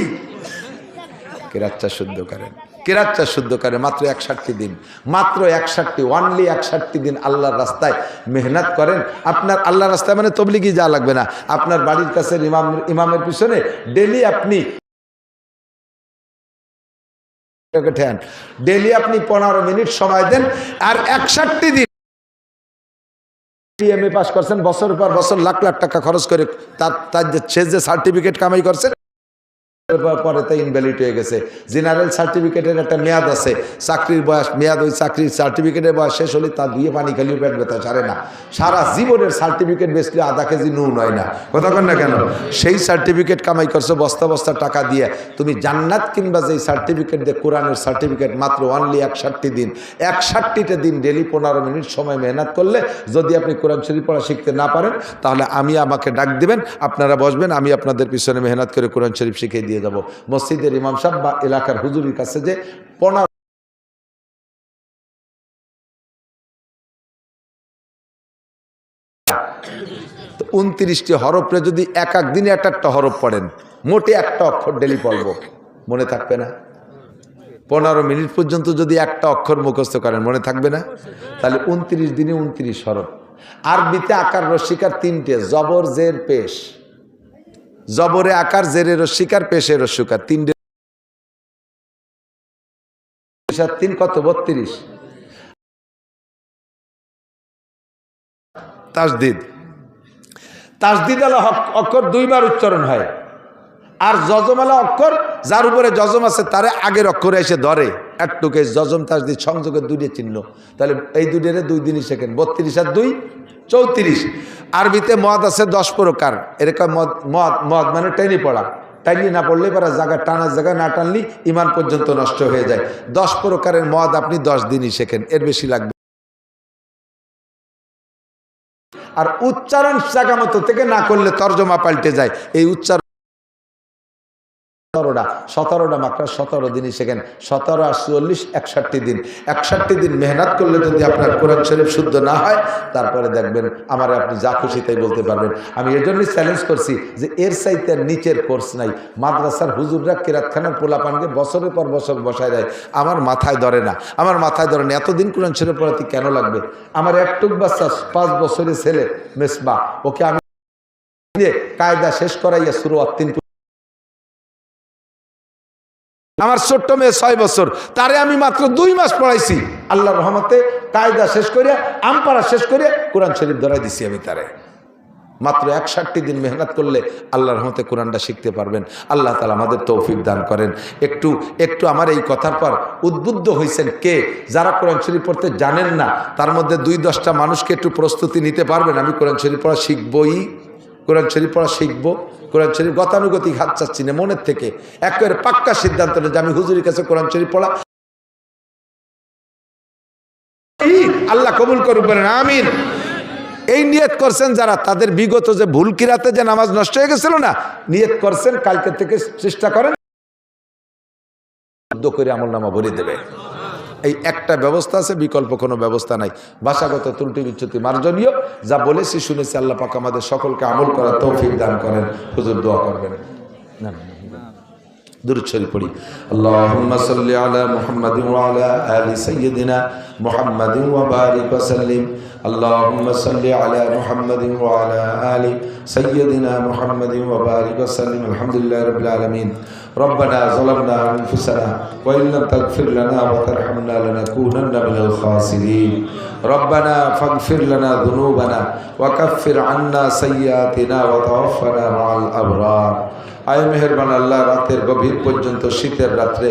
কেরাচ্চা শুদ্ধ করেন, কেরাচ্চা শুদ্ধ করেন। মাত্র 61 দিন, মাত্র 61, অনলি 61 দিন আল্লাহর রাস্তায় মেহনত করেন। আপনার আল্লাহর রাস্তায় মানে তবলিগি যা লাগবে না, আপনার বাড়ির কাছে ইমামের পিছনে ডেলি আপনি 15 মিনিট সময় দেন, আর 61 দিন এমএ পাস করছেন, বছর পর বছর লাখ লাখ টাকা খরচ করে তার যে সার্টিফিকেট কামাই করছেন, পরে তো ইনভ্যালিড হয়ে গেছে। জেনারেল সার্টিফিকেটের একটা মেয়াদ আছে, চাকরির বয়স মেয়াদ, ওই চাকরির সার্টিফিকেটের বয়স শেষ হলে তার দিয়ে পানি খালিও পেট ব্যথা ছাড়ে না। সারা জীবনের সার্টিফিকেট বেচলে আধা কেজি নুন হয় না, কথা কন না কেন? সেই সার্টিফিকেট কামাই করছো বস্তা বস্তা টাকা দিয়ে, তুমি জান্নাত কিনবা যেই সার্টিফিকেট দিয়ে, কোরআনের সার্টিফিকেট, মাত্র অনলি 61 দিন। 61টা দিন ডেলি 15 মিনিট সময় মেহনত করলে যদি আপনি কোরআন শরীফ পড়া শিখতে না পারেন, তাহলে আমাকে ডাক দিবেন, আপনারা বসবেন, আমি আপনাদের পিছনে মেহনত করে কোরআন শরীফ শিখিয়ে দিয়ে যাব। মসজিদের ইমাম সাহেব বা এলাকার হুজুরের কাছে যে 29টি হরফে যদি এক দিনে একটা হরফ পড়েন, মোটে একটা অক্ষর ডেলি পড়বো, মনে থাকবে না? 15 মিনিট পর্যন্ত যদি একটা অক্ষর মুখস্থ করেন, মনে থাকবে না? তাহলে 29 দিনে 29 হরফ। আরবিতে আকার রস্বীকার 3টে, জবর জের পেশ। জবরে আকার, জেরে রস্বীকার, পেশে রস্বীকার, 3টে। 3 কত? 32। তাসদিদ, তাসদিদ আলা অক্ষর 2 বার উচ্চারণ হয়। আর জজমালা অক্ষর যার উপরে জজম আছে তারে আগের অক্ষরে এসে ধরে, একটুকে জজম তাসদিদ সংযোগের 2টে চিহ্ন। তাহলে এই 2টের 2 দিনই শেখেন। 32 আর 2 34। আরবিতে মদ আছে 10 প্রকার, এরকম মদ মানে টেনে পড়া, টাইনি না পড়লে পারা জায়গা টানার জায়গায় না টানলি ইমান পর্যন্ত নষ্ট হয়ে যায়। 10 প্রকারের মদ আপনি 10 দিনই শেখেন, এর বেশি লাগবে। আর উচ্চারণ জায়গা মতো থেকে না করলে তর্জমা পাল্টে যায়। এই উচ্চারণ 17টা মাকড়া 17 দিনই শেখেন। 17 আর 44 61 দিন। 61 দিন মেহনত করলে যদি আপনার কোরআন শরীফ শুদ্ধ না হয়, তারপরে দেখবেন আমার আপনি যা খুশি তাই বলতে পারবেন। আমি এর জন্যই চ্যালেঞ্জ করছি যে এর চাইতে নিচের কোর্স নাই। মাদ্রাসার হুজুররা কিরাতখানার পোলাপানকে বছরের পর বছর বসায় দেয়। আমার মাথায় ধরে না, আমার মাথায় ধরে না এতদিন কোরআন শরীফ পড়াতে কেন লাগবে? আমার একটুক বাচ্চা 5 বছরের ছেলে মেসবা, ওকে আমি কায়দা শেষ করাইয়া শুরু অত্তিন। আমার ছোট্ট মেয়ে 6 বছর, তারে আমি মাত্র 2 মাস পড়াইছি। আল্লাহর রহমতে কায়দা শেষ করিয়া আমপাড়া শেষ করিয়া কোরআন শরীফ ধরাই দিছি আমি তারে। মাত্র 61 দিন মেহনত করলে আল্লাহর রহমতে কোরআনটা শিখতে পারবেন। আল্লাহ তাআলা আমাদের তৌফিক দান করেন। একটু আমার এই কথার পর উদ্বুদ্ধ হয়েছেন কে? যারা কোরআন শরীফ পড়তে জানেন না, তার মধ্যে 2-10টা মানুষকে একটু প্রস্তুতি নিতে পারবেন। আমি কোরআন শরীফ পড়া শিখবই, কোরআন শরীফ পড়া শিখবো। কোরআন শরীফ গতানুগতিক হাত চাচ্ছি না, মনের থেকে একেবারে পাক্কা সিদ্ধান্ত নেই যে আমি হুজুরের কাছে কোরআন শরীফ পড়া। আল্লাহ কবুল করবেন, আমিন। এই নিয়ত করছেন যারা, তাদের বিগত যে ভুল কিরাতে যে নামাজ নষ্ট হয়ে গেছিল না, নিয়ত করছেন কালকে থেকে চেষ্টা করেন করে আমলনামা ভরে দেবে। এই একটা ব্যবস্থা আছে, বিকল্প কোনো ব্যবস্থা নাই। ভাষাগত ত্রুটি বিচ্যুতি মার্জনীয়। যা বলেছি শুনেছি, আল্লাহ পাক আমাদের সকলকে আমল করার তৌফিক দান করেন। হুজুর দোয়া করবেন। দুরূদ শরীফ পড়ি। আল্লাহুম্মা সাল্লি আলা মুহাম্মাদিন ওয়া আলা আলি সাইয়্যিদিনা মুহাম্মাদিন ওয়া বারিক ওয়া সাল্লিম। আল্লাহুম্মা সাল্লি আলা মুহাম্মাদিন ওয়া আলা আলি সাইয়্যিদিনা মুহাম্মাদিন ওয়া বারিক ওয়া সাল্লিম। আলহামদুলিল্লাহি রাব্বিল আলামিন। ربنا ظلمنا أنفسنا وإن لم تغفر لنا وترحمنا لنكونن من الخاسرين ربنا فاغفر لنا ذنوبنا وكفر عنا سيئاتنا وتوفنا مع الأبرار। আয় মেহেরবান আল্লাহ, রাতের গভীর পর্যন্ত শীতের রাত্রে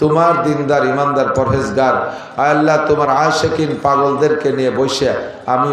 তোমার দিনদার ইমানদার পরহেজগার আয় আল্লাহ, তোমার আশিকিন পাগলদেরকে নিয়ে বসে আমি